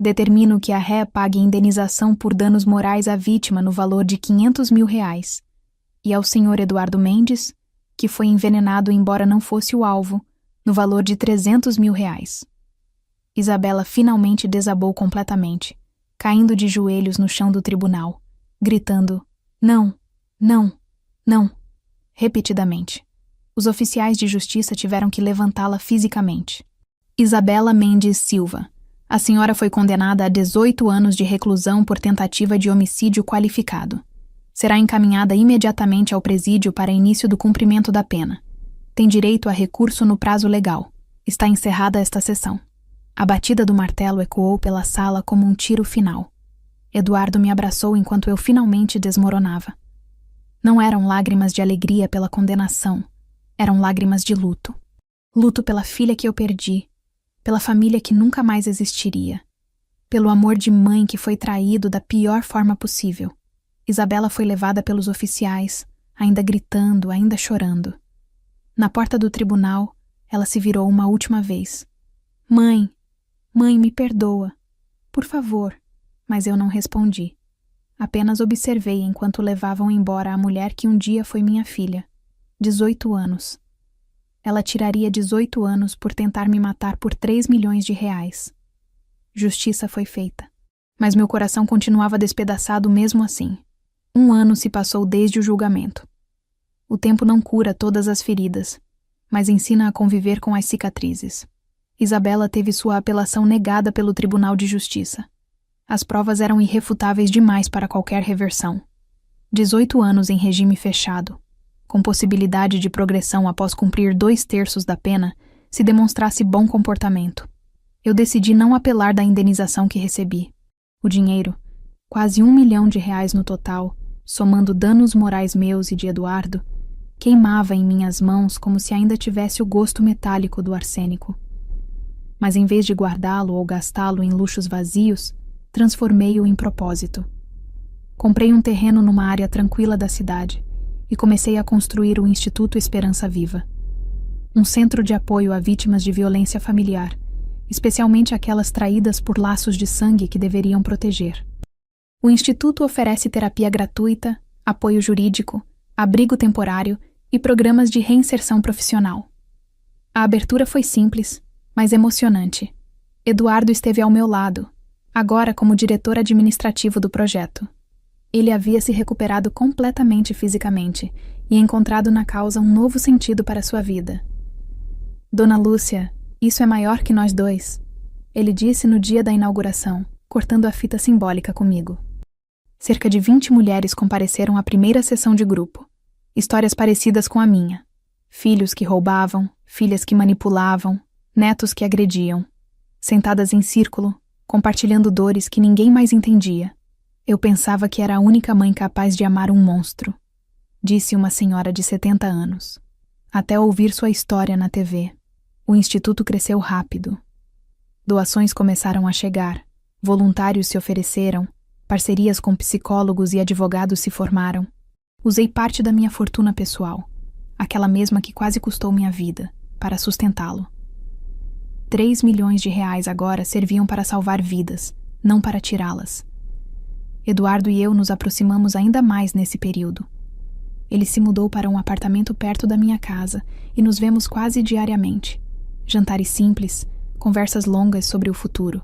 Determino que a ré pague indenização por danos morais à vítima no valor de R$500 mil e ao senhor Eduardo Mendes, que foi envenenado embora não fosse o alvo, no valor de R$300 mil. Isabela finalmente desabou completamente, caindo de joelhos no chão do tribunal, gritando: "Não, não, não", repetidamente. Os oficiais de justiça tiveram que levantá-la fisicamente. Isabela Mendes Silva. A senhora foi condenada a 18 anos de reclusão por tentativa de homicídio qualificado. Será encaminhada imediatamente ao presídio para início do cumprimento da pena. Tem direito a recurso no prazo legal. Está encerrada esta sessão. A batida do martelo ecoou pela sala como um tiro final. Eduardo me abraçou enquanto eu finalmente desmoronava. Não eram lágrimas de alegria pela condenação. Eram lágrimas de luto. Luto pela filha que eu perdi, pela família que nunca mais existiria, pelo amor de mãe que foi traído da pior forma possível. Isabela foi levada pelos oficiais, ainda gritando, ainda chorando. Na porta do tribunal, ela se virou uma última vez. Mãe, me perdoa. Por favor." Mas eu não respondi. Apenas observei enquanto levavam embora a mulher que um dia foi minha filha. 18 anos. Ela tiraria 18 anos por tentar me matar por R$3 milhões. Justiça foi feita. Mas meu coração continuava despedaçado mesmo assim. 1 ano se passou desde o julgamento. O tempo não cura todas as feridas, mas ensina a conviver com as cicatrizes. Isabela teve sua apelação negada pelo Tribunal de Justiça. As provas eram irrefutáveis demais para qualquer reversão. 18 anos em regime fechado, com possibilidade de progressão após cumprir 2/3 da pena, se demonstrasse bom comportamento. Eu decidi não apelar da indenização que recebi. O dinheiro, quase R$1 milhão no total, somando danos morais meus e de Eduardo, queimava em minhas mãos como se ainda tivesse o gosto metálico do arsênico. Mas em vez de guardá-lo ou gastá-lo em luxos vazios, transformei-o em propósito. Comprei um terreno numa área tranquila da cidade e comecei a construir o Instituto Esperança Viva, um centro de apoio a vítimas de violência familiar, especialmente aquelas traídas por laços de sangue que deveriam proteger. O Instituto oferece terapia gratuita, apoio jurídico, abrigo temporário e programas de reinserção profissional. A abertura foi simples, mas emocionante. Eduardo esteve ao meu lado, agora como diretor administrativo do projeto. Ele havia se recuperado completamente fisicamente e encontrado na causa um novo sentido para sua vida. "Dona Lúcia, isso é maior que nós dois", ele disse no dia da inauguração, cortando a fita simbólica comigo. Cerca de 20 mulheres compareceram à primeira sessão de grupo. Histórias parecidas com a minha. Filhos que roubavam, filhas que manipulavam, netos que agrediam. Sentadas em círculo, compartilhando dores que ninguém mais entendia. Eu pensava que era a única mãe capaz de amar um monstro, disse uma senhora de 70 anos. Até ouvir sua história na TV. O instituto cresceu rápido. Doações começaram a chegar, voluntários se ofereceram, parcerias com psicólogos e advogados se formaram. Usei parte da minha fortuna pessoal, aquela mesma que quase custou minha vida, para sustentá-lo. 3 milhões de reais agora serviam para salvar vidas, não para tirá-las. Eduardo e eu nos aproximamos ainda mais nesse período. Ele se mudou para um apartamento perto da minha casa e nos vemos quase diariamente. Jantares simples, conversas longas sobre o futuro.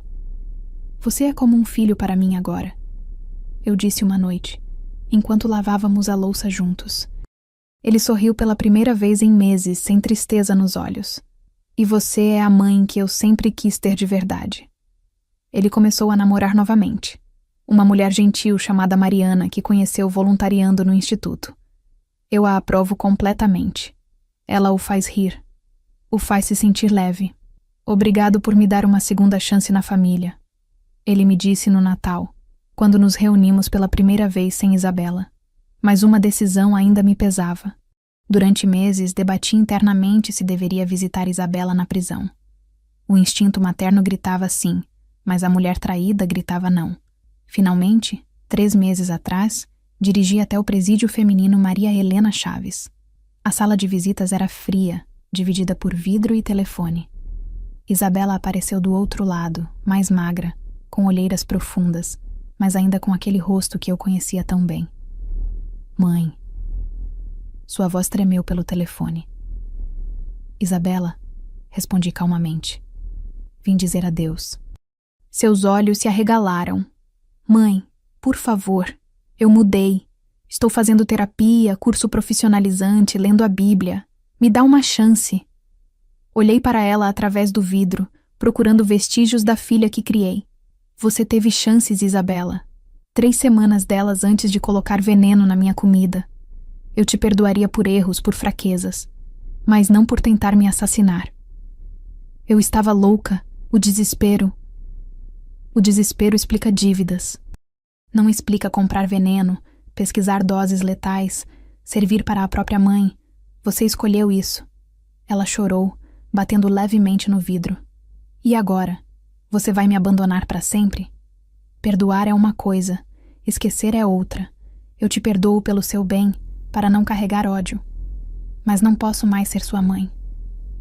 Você é como um filho para mim agora, eu disse uma noite, enquanto lavávamos a louça juntos. Ele sorriu pela primeira vez em meses, sem tristeza nos olhos. E você é a mãe que eu sempre quis ter de verdade. Ele começou a namorar novamente. Uma mulher gentil chamada Mariana, que conheceu voluntariando no instituto. Eu a aprovo completamente. Ela o faz rir. O faz se sentir leve. Obrigado por me dar uma segunda chance na família. Ele me disse no Natal, quando nos reunimos pela primeira vez sem Isabela. Mas uma decisão ainda me pesava. Durante meses, debati internamente se deveria visitar Isabela na prisão. O instinto materno gritava sim, mas a mulher traída gritava não. Finalmente, 3 meses atrás, dirigi até o presídio feminino Maria Helena Chaves. A sala de visitas era fria, dividida por vidro e telefone. Isabela apareceu do outro lado, mais magra, com olheiras profundas, mas ainda com aquele rosto que eu conhecia tão bem. Mãe. Sua voz tremeu pelo telefone. Isabela, respondi calmamente. Vim dizer adeus. Seus olhos se arregalaram. Mãe, por favor, eu mudei. Estou fazendo terapia, curso profissionalizante, lendo a Bíblia. Me dá uma chance. Olhei para ela através do vidro, procurando vestígios da filha que criei. Você teve chances, Isabela. 3 semanas delas antes de colocar veneno na minha comida. Eu te perdoaria por erros, por fraquezas, mas não por tentar me assassinar. Eu estava louca, o desespero. O desespero explica dívidas. Não explica comprar veneno, pesquisar doses letais, servir para a própria mãe. Você escolheu isso. Ela chorou, batendo levemente no vidro. E agora? Você vai me abandonar para sempre? Perdoar é uma coisa, esquecer é outra. Eu te perdoo pelo seu bem, para não carregar ódio. Mas não posso mais ser sua mãe.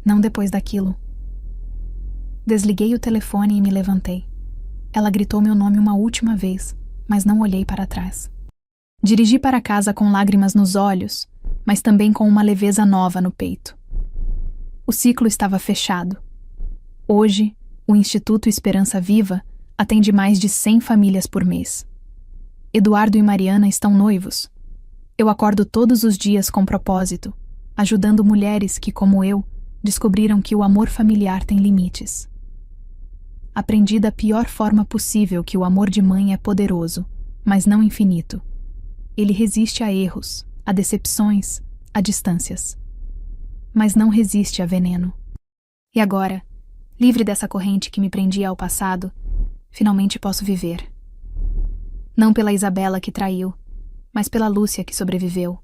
Não depois daquilo. Desliguei o telefone e me levantei. Ela gritou meu nome uma última vez, mas não olhei para trás. Dirigi para casa com lágrimas nos olhos, mas também com uma leveza nova no peito. O ciclo estava fechado. Hoje, o Instituto Esperança Viva atende mais de 100 famílias por mês. Eduardo e Mariana estão noivos. Eu acordo todos os dias com propósito, ajudando mulheres que, como eu, descobriram que o amor familiar tem limites. Aprendi da pior forma possível que o amor de mãe é poderoso, mas não infinito. Ele resiste a erros, a decepções, a distâncias. Mas não resiste a veneno. E agora, livre dessa corrente que me prendia ao passado, finalmente posso viver. Não pela Isabela que traiu, mas pela Lúcia que sobreviveu.